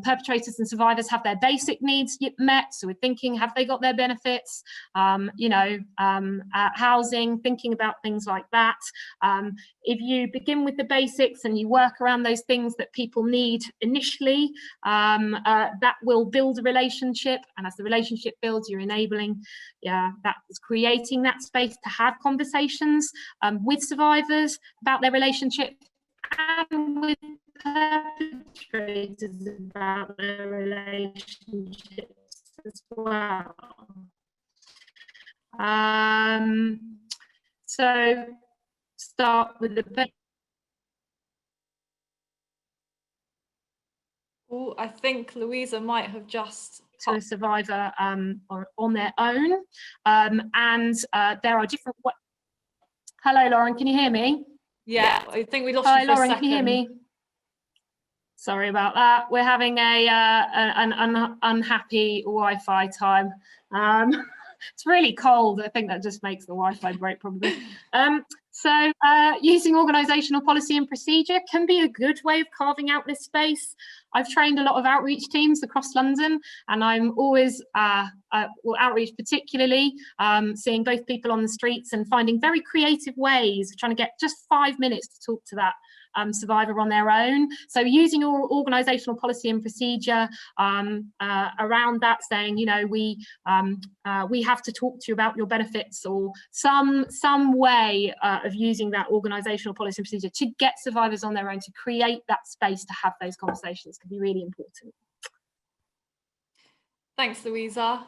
perpetrators and survivors have their basic needs met. So we're thinking, have they got their benefits? You know, housing, thinking about things like that. If you begin with the basics and you work around those things that people need initially, that will build a relationship. And as the relationship builds, you're enabling, that is creating that space to have conversations with survivors about their relationship, and with perpetrators about their relationships as well. So start with the Oh, I think Louisa might have just to a survivor on their own, and there are different. Hello, Lauren, can you hear me? Yeah, I think we lost Hi, you for Lauren, a second. can you hear me? Sorry about that. We're having an unhappy Wi-Fi time. It's really cold. I think that just makes the Wi-Fi break probably. So using organisational policy and procedure can be a good way of carving out this space. I've trained a lot of outreach teams across London, and I'm always, outreach particularly, seeing both people on the streets and finding very creative ways of trying to get just 5 minutes to talk to that survivor on their own. So using your organisational policy and procedure around that, saying, you know, we have to talk to you about your benefits, or some way of using that organisational policy and procedure to get survivors on their own, to create that space to have those conversations, can be really important. Thanks, Louisa.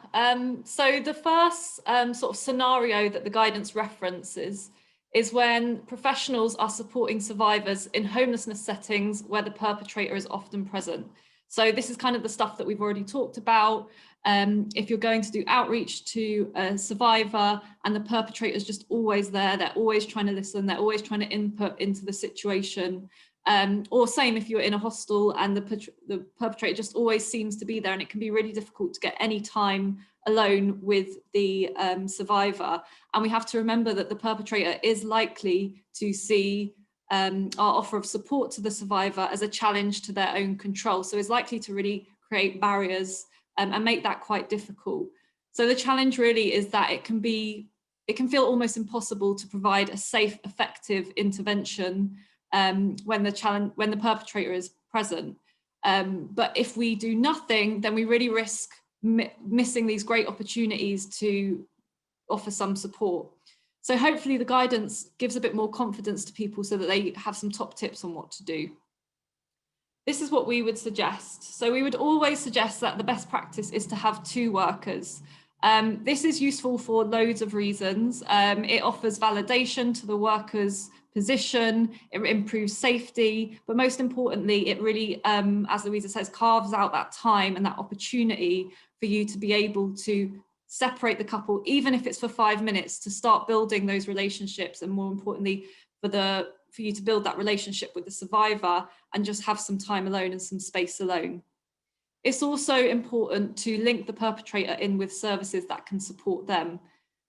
So the first sort of scenario that the guidance references is when professionals are supporting survivors in homelessness settings where the perpetrator is often present. So this is kind of the stuff that we've already talked about. If you're going to do outreach to a survivor and the perpetrator is just always there, they're always trying to listen, they're always trying to input into the situation. Or same if you're in a hostel and the perpetrator just always seems to be there, and it can be really difficult to get any time alone with the survivor. And we have to remember that the perpetrator is likely to see our offer of support to the survivor as a challenge to their own control. So it's likely to really create barriers and make that quite difficult. So the challenge really is that it can feel almost impossible to provide a safe, effective intervention when the perpetrator is present. But if we do nothing, then we really risk missing these great opportunities to offer some support. So hopefully the guidance gives a bit more confidence to people so that they have some top tips on what to do. This is what we would suggest. So we would always suggest that the best practice is to have 2 workers. This is useful for loads of reasons. It offers validation to the worker's position, it improves safety, but most importantly, it really, as Louisa says, carves out that time and that opportunity for you to be able to separate the couple, even if it's for 5 minutes, to start building those relationships, and more importantly, for you to build that relationship with the survivor and just have some time alone and some space alone. It's also important to link the perpetrator in with services that can support them.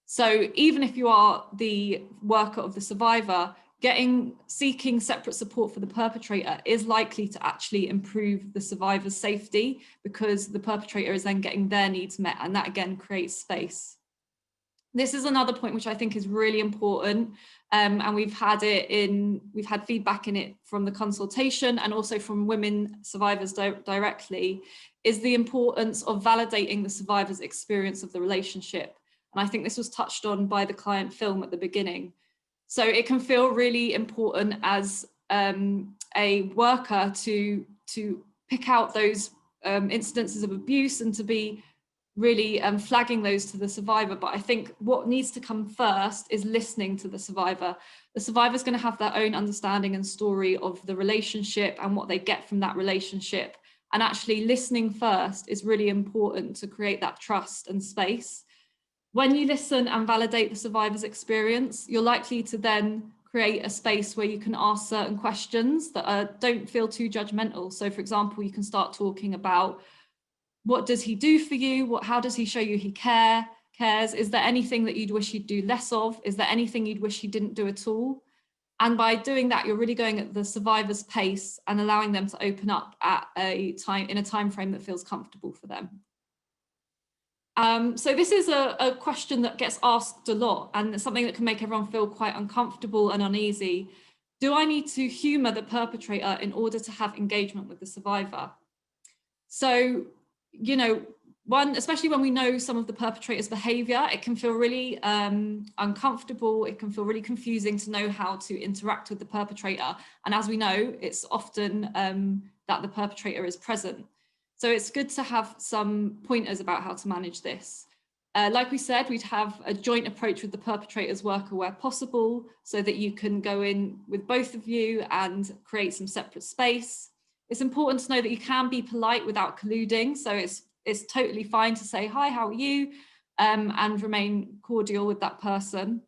So even if you are the worker of the survivor, seeking separate support for the perpetrator is likely to actually improve the survivor's safety, because the perpetrator is then getting their needs met, and that again creates space. This is another point which I think is really important, and we've had feedback in it from the consultation and also from women survivors directly, is the importance of validating the survivor's experience of the relationship. And I think this was touched on by the client film at the beginning. So it can feel really important as a worker to pick out those incidences of abuse and to be really flagging those to the survivor. But I think what needs to come first is listening to the survivor. The survivor's going to have their own understanding and story of the relationship and what they get from that relationship. And actually listening first is really important to create that trust and space. When you listen and validate the survivor's experience, you're likely to then create a space where you can ask certain questions that don't feel too judgmental. So for example, you can start talking about, what does he do for you? How does he show you he cares? Is there anything that you'd wish he'd do less of? Is there anything you'd wish he didn't do at all? And by doing that, you're really going at the survivor's pace and allowing them to open up at in a time frame that feels comfortable for them. So this is a question that gets asked a lot, and it's something that can make everyone feel quite uncomfortable and uneasy. Do I need to humour the perpetrator in order to have engagement with the survivor? So, you know, especially when we know some of the perpetrator's behaviour, it can feel really uncomfortable. It can feel really confusing to know how to interact with the perpetrator. And as we know, it's often that the perpetrator is present. So it's good to have some pointers about how to manage this. Like we said, we'd have a joint approach with the perpetrator's worker where possible, so that you can go in with both of you and create some separate space. It's important to know that you can be polite without colluding. So it's totally fine to say, hi, how are you? And remain cordial with that person.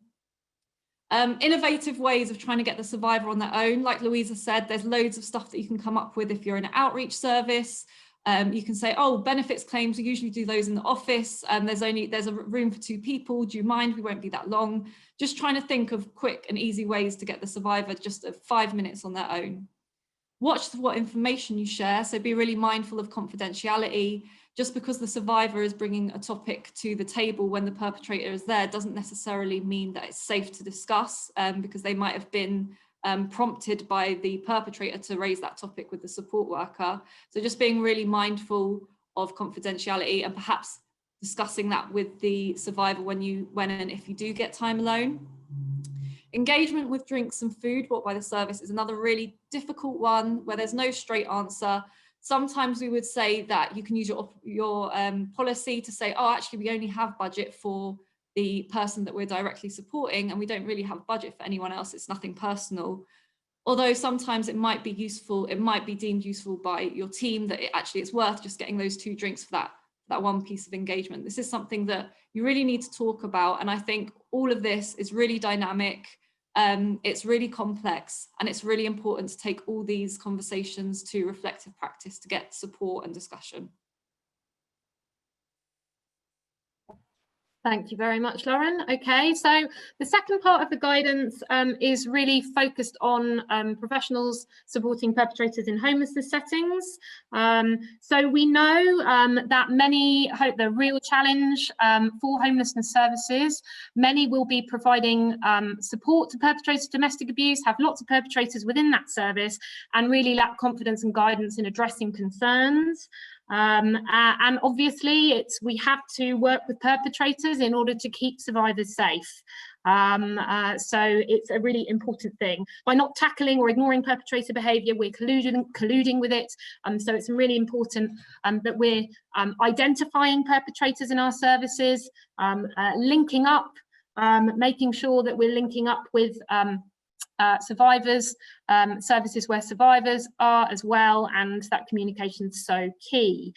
Innovative ways of trying to get the survivor on their own. Like Louisa said, there's loads of stuff that you can come up with if you're in an outreach service. You can say, oh, benefits claims, we usually do those in the office. There's a room for 2 people. Do you mind? We won't be that long. Just trying to think of quick and easy ways to get the survivor just 5 minutes on their own. Watch what information you share. So be really mindful of confidentiality. Just because the survivor is bringing a topic to the table when the perpetrator is there doesn't necessarily mean that it's safe to discuss, because they might have been prompted by the perpetrator to raise that topic with the support worker. So just being really mindful of confidentiality and perhaps discussing that with the survivor when and if you do get time alone. Engagement with drinks and food bought by the service is another really difficult one where there's no straight answer. Sometimes we would say that you can use your policy to say, oh, actually, we only have budget for the person that we're directly supporting, and we don't really have budget for anyone else. It's nothing personal. Although sometimes it might be useful, it might be deemed useful by your team that it's worth just getting those 2 drinks for that one piece of engagement. This is something that you really need to talk about. And I think all of this is really dynamic. It's really complex, and it's really important to take all these conversations to reflective practice to get support and discussion. Thank you very much, Lauren. Okay, so the second part of the guidance is really focused on professionals supporting perpetrators in homelessness settings. So we know that the real challenge for homelessness services, many will be providing support to perpetrators of domestic abuse, have lots of perpetrators within that service, and really lack confidence and guidance in addressing concerns. And obviously we have to work with perpetrators in order to keep survivors safe. So it's a really important thing. By not tackling or ignoring perpetrator behaviour, we're colluding with it. So it's really important that we're identifying perpetrators in our services, linking up, making sure that we're linking up with survivors, services where survivors are as well, and that communication is so key.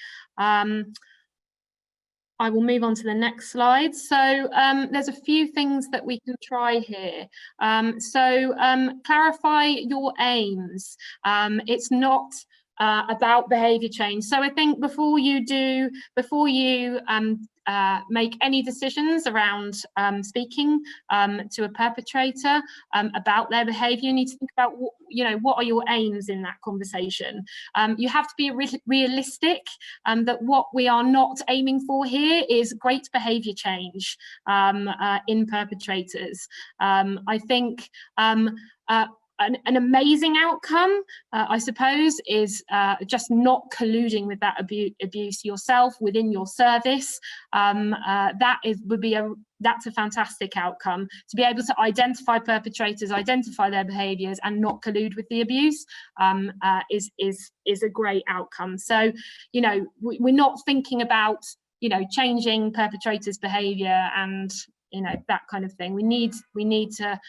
I will move on to the next slide. So there's a few things that we can try here. Clarify your aims. It's not about behaviour change. So I think before you make any decisions around speaking to a perpetrator about their behaviour, you need to think about what are your aims in that conversation. You have to be realistic that what we are not aiming for here is great behaviour change in perpetrators. I think an amazing outcome, I suppose, is just not colluding with that abuse yourself within your service. That's a fantastic outcome, to be able to identify perpetrators, identify their behaviours, and not collude with the abuse is a great outcome. So, you know, we're not thinking about, you know, changing perpetrators' behaviour and, you know, that kind of thing. We need to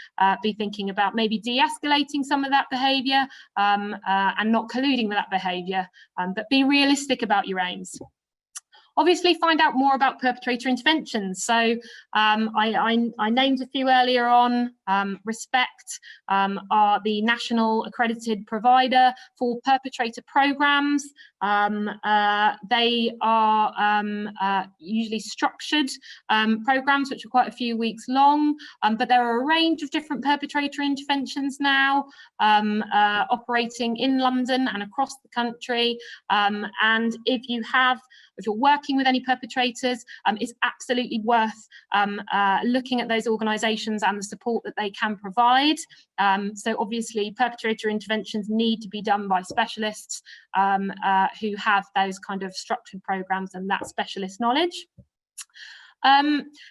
be thinking about maybe de-escalating some of that behaviour and not colluding with that behaviour, but be realistic about your aims. Obviously, find out more about perpetrator interventions. So I named a few earlier on. Respect are the national accredited provider for perpetrator programs. They are usually structured programs, which are quite a few weeks long, but there are a range of different perpetrator interventions now operating in London and across the country. And if you're working with any perpetrators, it's absolutely worth looking at those organisations and the support that they can provide. So obviously perpetrator interventions need to be done by specialists who have those kind of structured programmes and that specialist knowledge.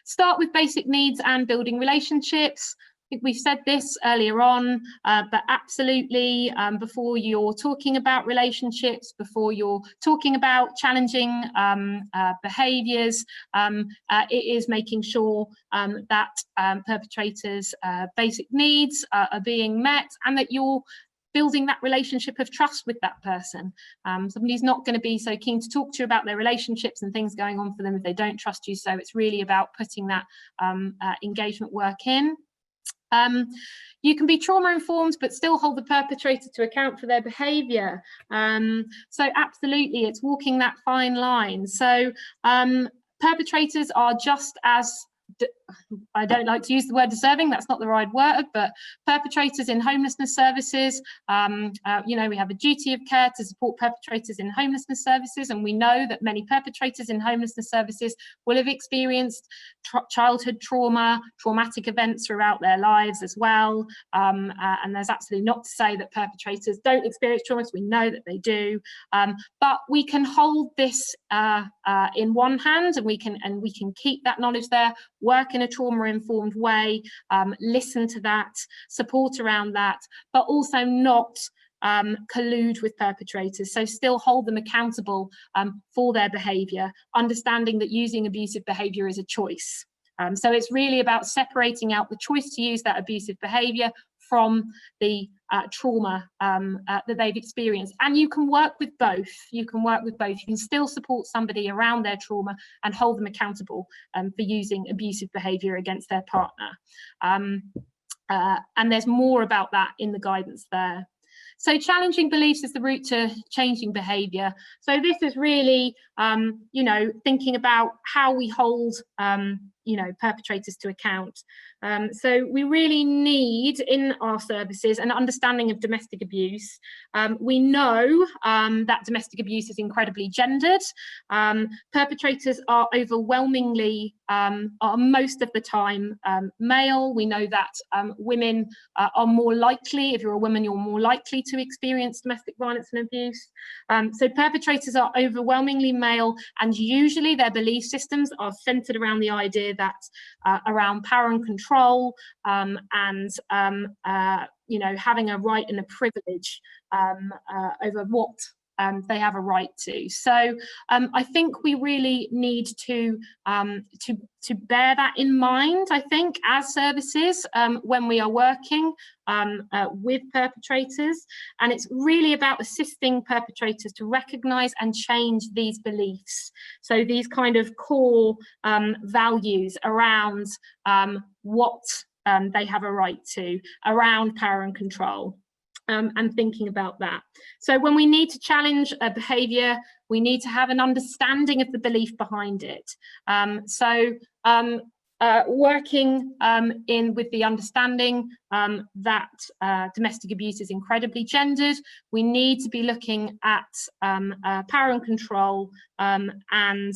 Start with basic needs and building relationships. I think we've said this earlier on, but absolutely, before you're talking about relationships, before you're talking about challenging behaviours, it is making sure that perpetrators' basic needs are being met, and that you're building that relationship of trust with that person. Somebody's not going to be so keen to talk to you about their relationships and things going on for them if they don't trust you. So it's really about putting that engagement work in. You can be trauma informed but still hold the perpetrator to account for their behaviour. So absolutely, it's walking that fine line. So perpetrators are just as, I don't like to use the word deserving, that's not the right word, but perpetrators in homelessness services, you know, we have a duty of care to support perpetrators in homelessness services, and we know that many perpetrators in homelessness services will have experienced childhood trauma, traumatic events throughout their lives as well, and there's absolutely not to say that perpetrators don't experience trauma, we know that they do, but we can hold this in one hand, and we can keep that knowledge there, work in a trauma-informed way, listen to that, support around that, but also not collude with perpetrators. So still hold them accountable for their behaviour, understanding that using abusive behaviour is a choice. So it's really about separating out the choice to use that abusive behaviour from the trauma that they've experienced. And you can work with both. You can still support somebody around their trauma and hold them accountable for using abusive behaviour against their partner. And there's more about that in the guidance there. So challenging beliefs is the route to changing behaviour. So this is really, you know, thinking about how we hold, you know, perpetrators to account. So we really need in our services an understanding of domestic abuse. We know that domestic abuse is incredibly gendered. Perpetrators are overwhelmingly, most of the time, male. We know that women are more likely, if you're a woman, you're more likely to experience domestic violence and abuse. So perpetrators are overwhelmingly male, and usually their belief systems are centred around the idea that around power and control, and you know, having a right and a privilege over what they have a right to. So I think we really need to bear that in mind, I think, as services when we are working with perpetrators. And it's really about assisting perpetrators to recognise and change these beliefs. So these kind of core values around what they have a right to, around power and control. And thinking about that. So when we need to challenge a behaviour, we need to have an understanding of the belief behind it. Working with the understanding that domestic abuse is incredibly gendered, we need to be looking at power and control and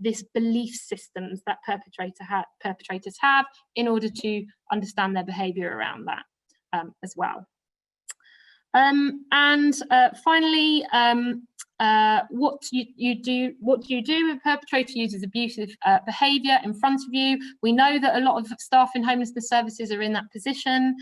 this belief systems that perpetrators have in order to understand their behaviour around that as well. Finally, what do you do if a perpetrator uses abusive behaviour in front of you? We know that a lot of staff in homelessness services are in that position.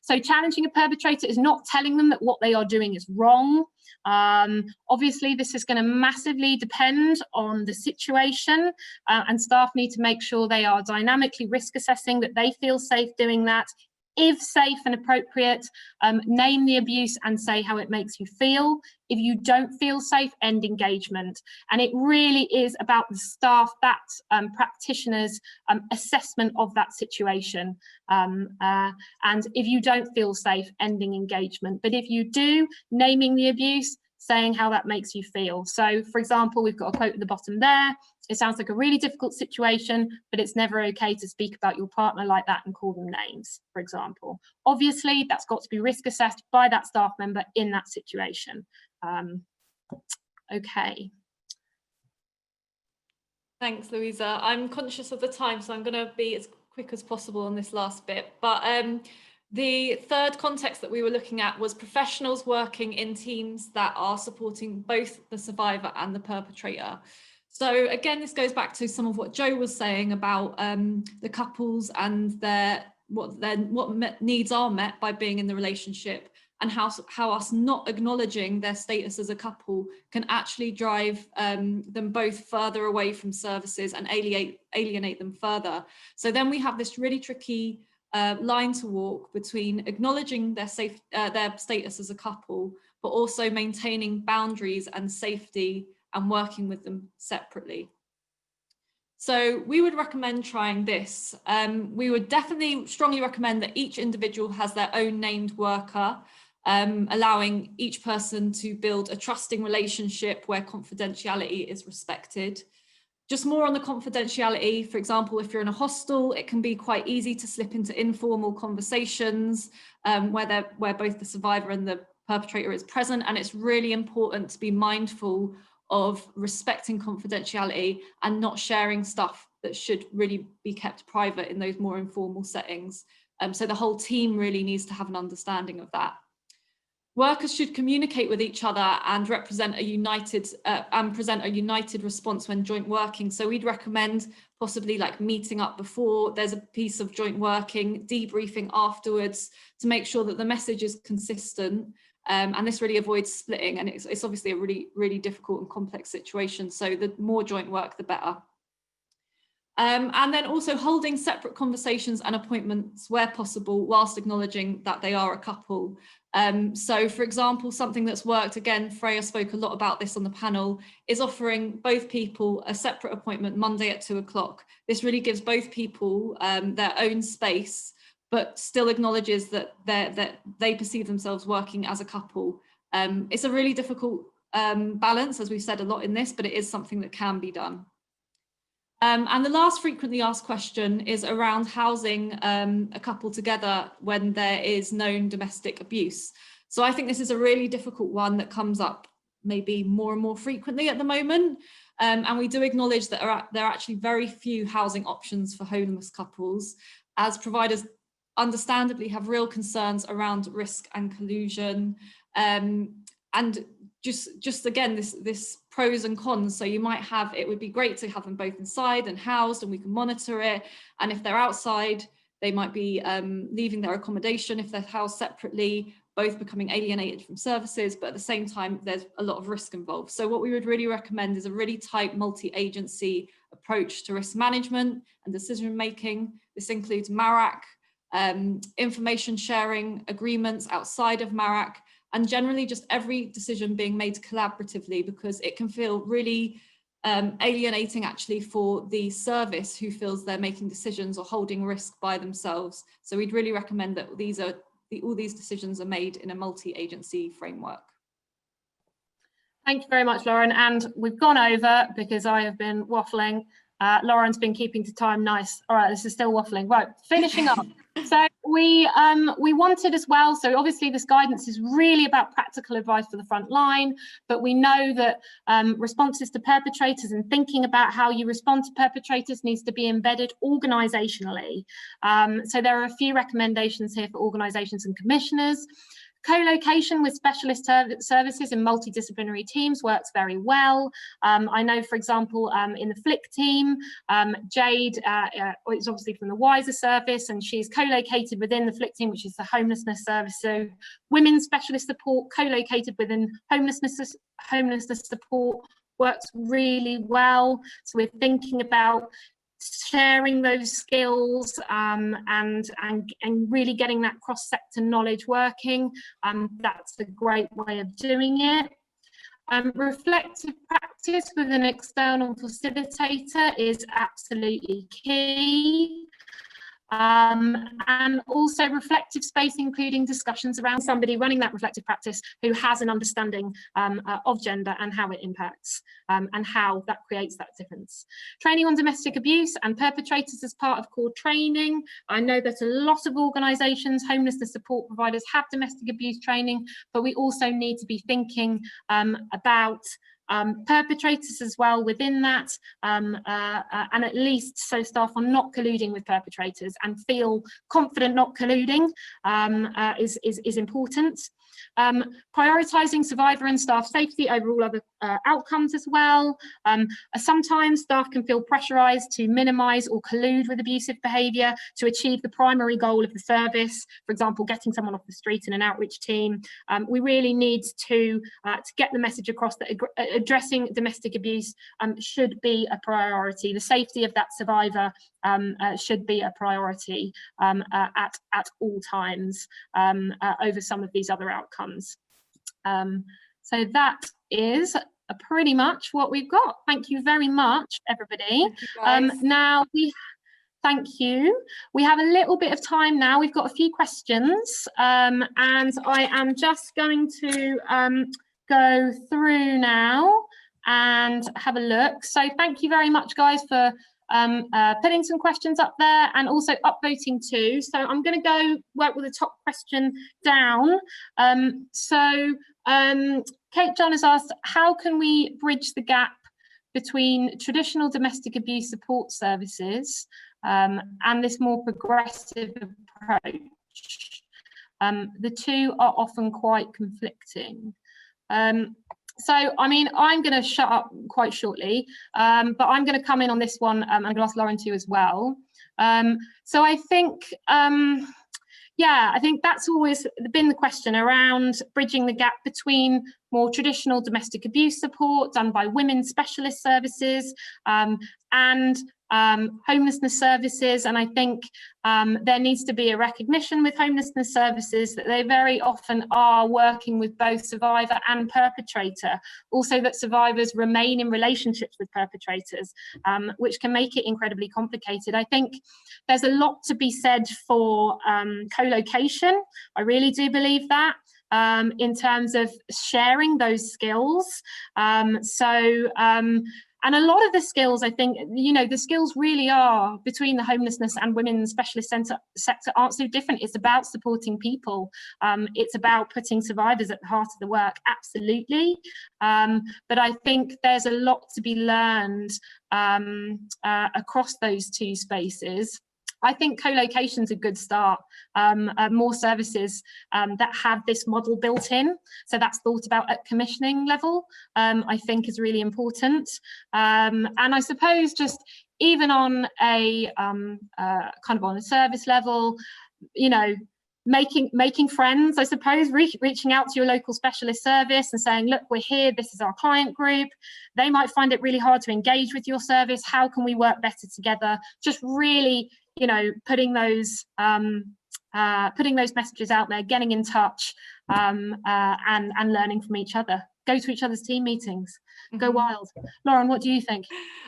So challenging a perpetrator is not telling them that what they are doing is wrong. Obviously, this is going to massively depend on the situation, and staff need to make sure they are dynamically risk assessing, that they feel safe doing that. If safe and appropriate, name the abuse and say how it makes you feel. If you don't feel safe, end engagement. And it really is about the staff, that practitioners' assessment of that situation. And if you don't feel safe, ending engagement. But if you do, naming the abuse, saying how that makes you feel. So, for example, we've got a quote at the bottom there. It sounds like a really difficult situation, but it's never okay to speak about your partner like that and call them names, for example. Obviously, that's got to be risk assessed by that staff member in that situation. Okay. Thanks, Louisa. I'm conscious of the time, so I'm going to be as quick as possible on this last bit. But the third context that we were looking at was professionals working in teams that are supporting both the survivor and the perpetrator. So again, this goes back to some of what Joe was saying about the couples and what needs are met by being in the relationship, and how us not acknowledging their status as a couple can actually drive them both further away from services and alienate them further. So then we have this really tricky line to walk between acknowledging their status as a couple, but also maintaining boundaries and safety and working with them separately. So we would recommend trying this. We would definitely strongly recommend that each individual has their own named worker, allowing each person to build a trusting relationship where confidentiality is respected. Just more on the confidentiality, for example, if you're in a hostel, it can be quite easy to slip into informal conversations where both the survivor and the perpetrator is present, and it's really important to be mindful of respecting confidentiality and not sharing stuff that should really be kept private in those more informal settings. So the whole team really needs to have an understanding of that. Workers should communicate with each other and present a united response when joint working. So we'd recommend possibly like meeting up before there's a piece of joint working, debriefing afterwards to make sure that the message is consistent. And this really avoids splitting, and it's obviously a really, really difficult and complex situation. So the more joint work, the better. And then also holding separate conversations and appointments where possible, whilst acknowledging that they are a couple. So for example, something that's worked, again, Freya spoke a lot about this on the panel, is offering both people a separate appointment Monday at 2 o'clock. This really gives both people their own space, but still acknowledges that they perceive themselves working as a couple. It's a really difficult balance, as we've said a lot in this, but it is something that can be done. And the last frequently asked question is around housing a couple together when there is known domestic abuse. So I think this is a really difficult one that comes up maybe more and more frequently at the moment. And we do acknowledge that there are actually very few housing options for homeless couples, as providers understandably have real concerns around risk and collusion. And just again, this pros and cons. So you might have, it would be great to have them both inside and housed and we can monitor it. And if they're outside, they might be leaving their accommodation if they're housed separately, both becoming alienated from services, but at the same time, there's a lot of risk involved. So what we would really recommend is a really tight multi-agency approach to risk management and decision-making. This includes MARAC, information sharing agreements outside of MARAC, and generally just every decision being made collaboratively, because it can feel really alienating actually for the service who feels they're making decisions or holding risk by themselves. So we'd really recommend that all these decisions are made in a multi-agency framework. Thank you very much, Lauren. And we've gone over because I have been waffling. Lauren's been keeping to time. Nice. All right, this is still waffling. Right, finishing up. So we wanted as well, so obviously this guidance is really about practical advice for the front line, but we know that responses to perpetrators and thinking about how you respond to perpetrators needs to be embedded organisationally. So there are a few recommendations here for organisations and commissioners. Co-location with specialist services in multidisciplinary teams works very well. I know, for example, in the FLIC team, Jade is obviously from the Wiser service, and she's co-located within the FLIC team, which is the homelessness service. So women's specialist support co-located within homelessness support works really well. So we're thinking about sharing those skills and really getting that cross-sector knowledge working. That's a great way of doing it. Reflective practice with an external facilitator is absolutely key. And also reflective space, including discussions around somebody running that reflective practice who has an understanding of gender and how it impacts and how that creates that difference. Training on domestic abuse and perpetrators as part of core training. I know that a lot of organisations, homelessness support providers, have domestic abuse training, but we also need to be thinking about perpetrators as well within that, and at least so staff are not colluding with perpetrators and feel confident not colluding is important. Prioritising survivor and staff safety over all other outcomes as well. Sometimes staff can feel pressurised to minimise or collude with abusive behaviour to achieve the primary goal of the service, for example, getting someone off the street in an outreach team. We really need to get the message across that addressing domestic abuse should be a priority. The safety of that survivor should be a priority at all times over some of these other outcomes. So that is pretty much what we've got. Thank you very much, everybody. Now thank you. We have a little bit of time now. We've got a few questions, and I am just going to go through now and have a look. So thank you very much, guys, for putting some questions up there and also upvoting too. So I'm going to go work with the top question down. Kate John has asked, how can we bridge the gap between traditional domestic abuse support services and this more progressive approach? The two are often quite conflicting. So, I mean, I'm going to shut up quite shortly, but I'm going to come in on this one. I'm going to ask Lauren too as well. So I think, yeah, I think that's always been the question around bridging the gap between more traditional domestic abuse support done by women's specialist services and homelessness services. And I think there needs to be a recognition with homelessness services that they very often are working with both survivor and perpetrator. Also that survivors remain in relationships with perpetrators, which can make it incredibly complicated. I think there's a lot to be said for co-location. I really do believe that. In terms of sharing those skills. And a lot of the skills, I think, you know, the skills really are between the homelessness and women's specialist sector aren't so different. It's about supporting people. It's about putting survivors at the heart of the work, absolutely. But I think there's a lot to be learned across those two spaces. I think co-location is a good start. More services that have this model built in, so that's thought about at commissioning level, I think is really important. And I suppose just even on a kind of on a service level, you know, making friends, I suppose, reaching out to your local specialist service and saying, look, we're here, this is our client group. They might find it really hard to engage with your service. How can we work better together? Just really, you know, putting those messages out there, getting in touch, and learning from each other. Go to each other's team meetings. Go wild. Lauren, what do you think?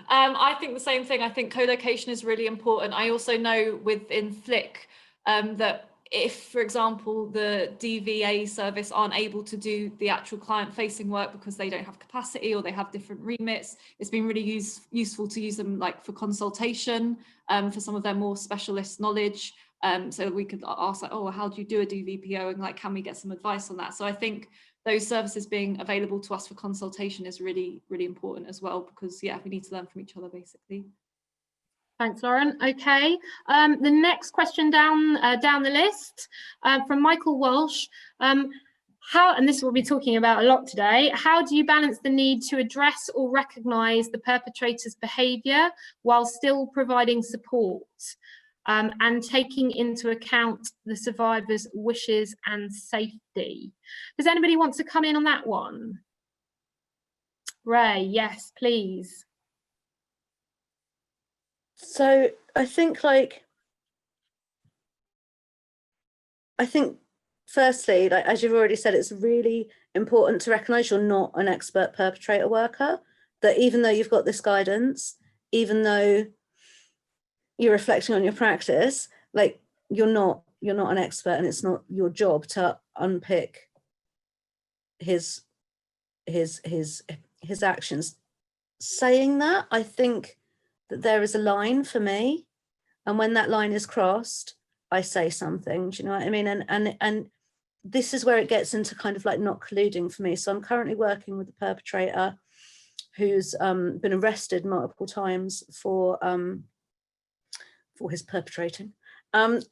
I think the same thing. I think co-location is really important. I also know within FLIC that if, for example, the DVA service aren't able to do the actual client-facing work because they don't have capacity or they have different remits, it's been really useful to use them like for consultation for some of their more specialist knowledge. So we could ask like, oh, how do you do a DVPO, and like, can we get some advice on that? So I think those services being available to us for consultation is really, really important as well, because yeah, we need to learn from each other basically. Thanks, Lauren. Okay, the next question down the list from Michael Walsh. How, and this we'll be talking about a lot today, how do you balance the need to address or recognise the perpetrator's behaviour while still providing support and taking into account the survivor's wishes and safety? Does anybody want to come in on that one? Ray, yes, please. So I think firstly, like as you've already said, it's really important to recognise you're not an expert perpetrator worker, that even though you've got this guidance, even though you're reflecting on your practice, like you're not an expert, and it's not your job to unpick his actions. Saying that, I think that there is a line for me, and when that line is crossed, I say something. Do you know what I mean? And this is where it gets into kind of like not colluding for me. So I'm currently working with a perpetrator who's been arrested multiple times for his perpetrating, and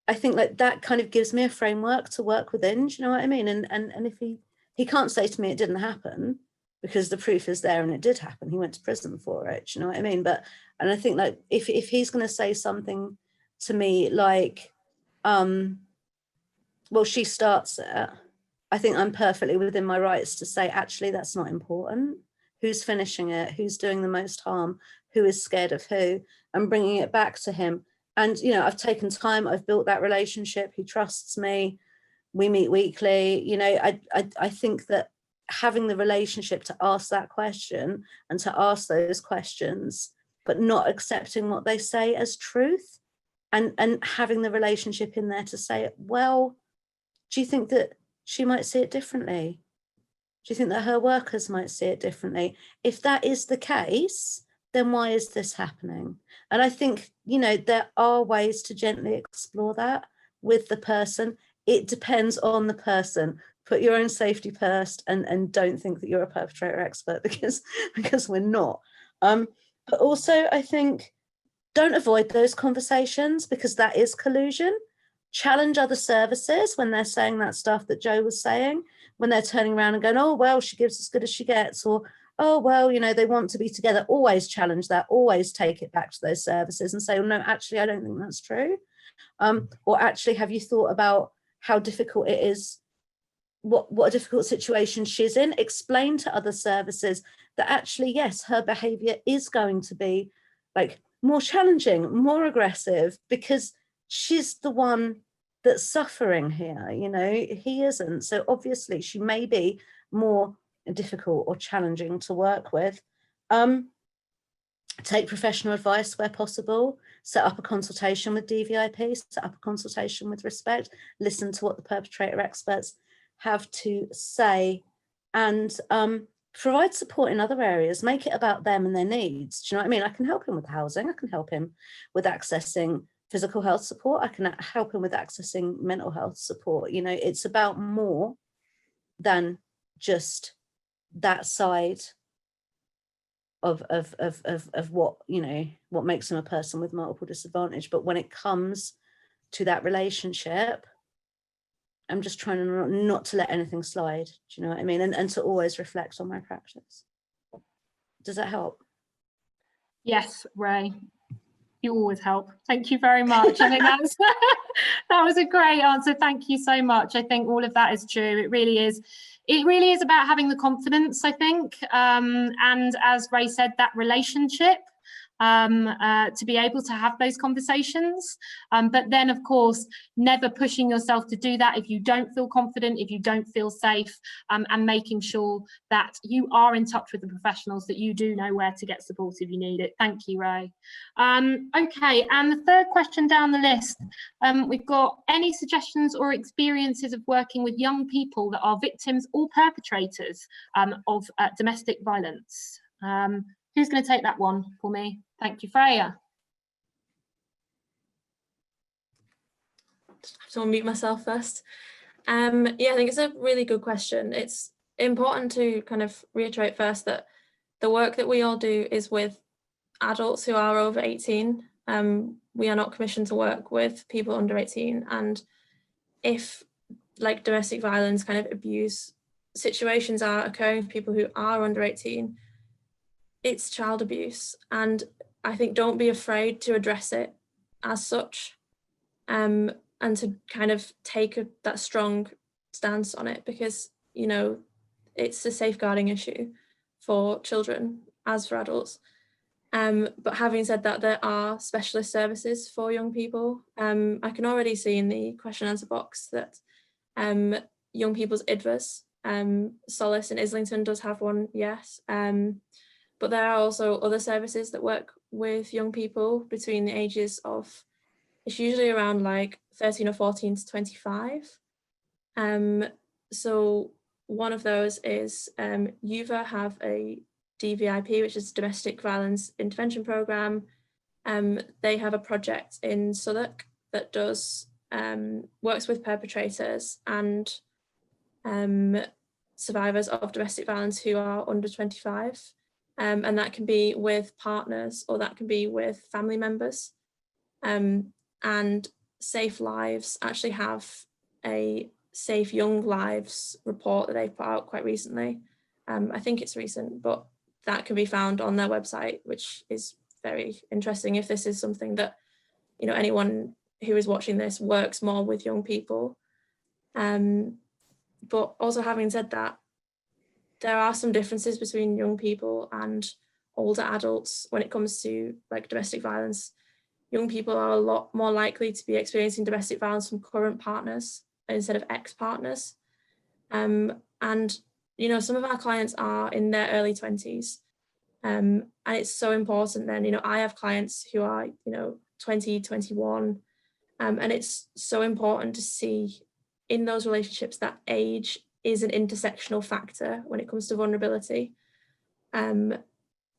I think like that kind of gives me a framework to work within. Do you know what I mean? And if he can't say to me it didn't happen, because the proof is there and it did happen. He went to prison for it. Do you know what I mean? And I think like if he's going to say something to me like, well, she starts it, I think I'm perfectly within my rights to say, actually, that's not important. Who's finishing it? Who's doing the most harm? Who is scared of who? And bringing it back to him. And, you know, I've taken time, I've built that relationship. He trusts me. We meet weekly. You know, I think that having the relationship to ask that question and to ask those questions, but not accepting what they say as truth, and having the relationship in there to say, well, do you think that she might see it differently? Do you think that her workers might see it differently? If that is the case, then why is this happening? And I think, you know, there are ways to gently explore that with the person. It depends on the person. Put your own safety first, and don't think that you're a perpetrator expert, because we're not. But also, I think, don't avoid those conversations, because that is collusion. Challenge other services when they're saying that stuff that Joe was saying, when they're turning around and going, oh, well, she gives as good as she gets, or, oh, well, you know, they want to be together. Always challenge that, always take it back to those services and say, oh, no, actually, I don't think that's true. Or actually, have you thought about how difficult it is, what a difficult situation she's in? Explain to other services that actually, yes, her behavior is going to be like more challenging, more aggressive, because she's the one that's suffering here, you know, he isn't. So obviously she may be more difficult or challenging to work with. Take professional advice where possible, set up a consultation with DVIP, set up a consultation with Respect, listen to what the perpetrator experts have to say, and provide support in other areas. Make it about them and their needs. Do you know what I mean? I can help him with housing, I can help him with accessing physical health support, I can help him with accessing mental health support. You know, it's about more than just that side of what, you know, what makes him a person with multiple disadvantage. But when it comes to that relationship, I'm just trying to not to let anything slide. Do you know what I mean? And to always reflect on my practice. Does that help? Yes, Ray. You always help. Thank you very much. I think that's that was a great answer. Thank you so much. I think all of that is true. It really is. It really is about having the confidence, I think. And as Ray said, that relationship to be able to have those conversations. But then, of course, never pushing yourself to do that if you don't feel confident, if you don't feel safe, and making sure that you are in touch with the professionals, that you do know where to get support if you need it. Thank you, Ray. Okay, and the third question down the list, we've got any suggestions or experiences of working with young people that are victims or perpetrators of domestic violence? Who's going to take that one for me? Thank you, Freya. I have to unmute myself first. Yeah, I think it's a really good question. It's important to kind of reiterate first that the work that we all do is with adults who are over 18. We are not commissioned to work with people under 18, and if like domestic violence kind of abuse situations are occurring for people who are under 18, it's child abuse, and I think don't be afraid to address it as such, and to kind of take that strong stance on it, because you know it's a safeguarding issue for children as for adults. But having said that, there are specialist services for young people. I can already see in the question and answer box that Young People's IDVAs, Solace in Islington does have one, yes. But there are also other services that work with young people between the ages of, it's usually around like 13 or 14 to 25. So one of those is UVA have a DVIP, which is Domestic Violence Intervention Programme. They have a project in Southwark that does works with perpetrators and survivors of domestic violence who are under 25. And that can be with partners or that can be with family members. And Safe Lives actually have a Safe Young Lives report that they've put out quite recently. I think it's recent, but that can be found on their website, which is very interesting if this is something that, you know, anyone who is watching this works more with young people. But also having said that, there are some differences between young people and older adults when it comes to like domestic violence. Young people are a lot more likely to be experiencing domestic violence from current partners instead of ex-partners. And, you know, some of our clients are in their early 20s. And it's so important then, you know, I have clients who are, you know, 20, 21. And it's so important to see in those relationships that age is an intersectional factor when it comes to vulnerability. And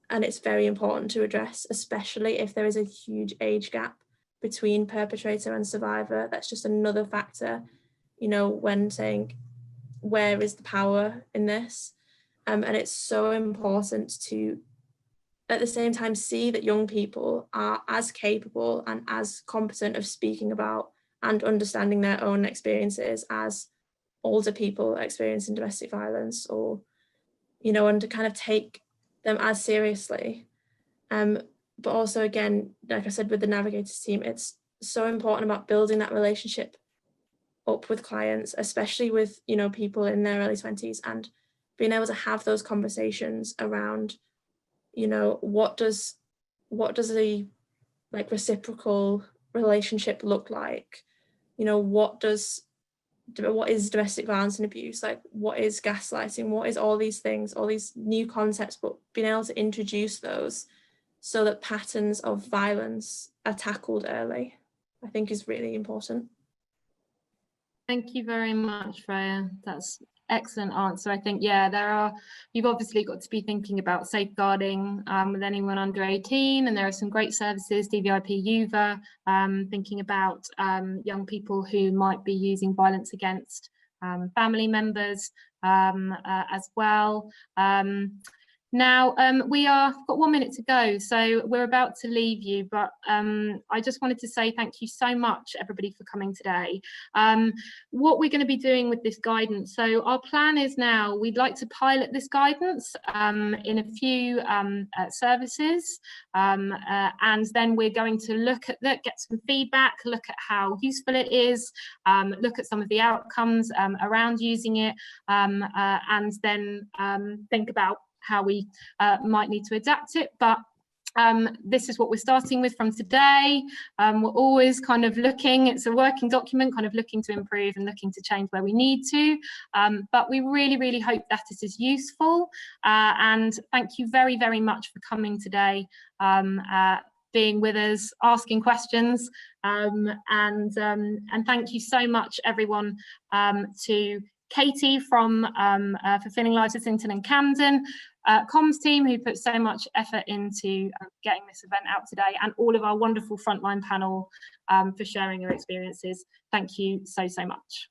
it's very important to address, especially if there is a huge age gap between perpetrator and survivor. That's just another factor, you know, when saying, where is the power in this? And it's so important to, at the same time, see that young people are as capable and as competent of speaking about and understanding their own experiences as older people experiencing domestic violence, or, you know, and to kind of take them as seriously. But also, again, like I said, with the Navigators team, it's so important about building that relationship up with clients, especially with, you know, people in their early 20s, and being able to have those conversations around, you know, what does a like reciprocal relationship look like? You know, what is domestic violence and abuse? Like, what is gaslighting? What is all these things, all these new concepts, but being able to introduce those so that patterns of violence are tackled early, I think is really important. Thank you very much, Freya. That's excellent answer. I think, yeah, you've obviously got to be thinking about safeguarding with anyone under 18, and there are some great services, DVIP, UVA, thinking about young people who might be using violence against family members as well. Now, we've got 1 minute to go, so we're about to leave you, but I just wanted to say thank you so much, everybody, for coming today. What we're going to be doing with this guidance, so our plan is now, we'd like to pilot this guidance in a few services, and then we're going to look at that, get some feedback, look at how useful it is, look at some of the outcomes around using it, and then think about how we might need to adapt it. But this is what we're starting with from today. We're always kind of looking, it's a working document, kind of looking to improve and looking to change where we need to. But we really, really hope that it is useful. And thank you very, very much for coming today, being with us, asking questions. And thank you so much, everyone, to Katie from Fulfilling Lives Islington and Camden, comms team who put so much effort into getting this event out today, and all of our wonderful frontline panel for sharing your experiences. Thank you so, so much.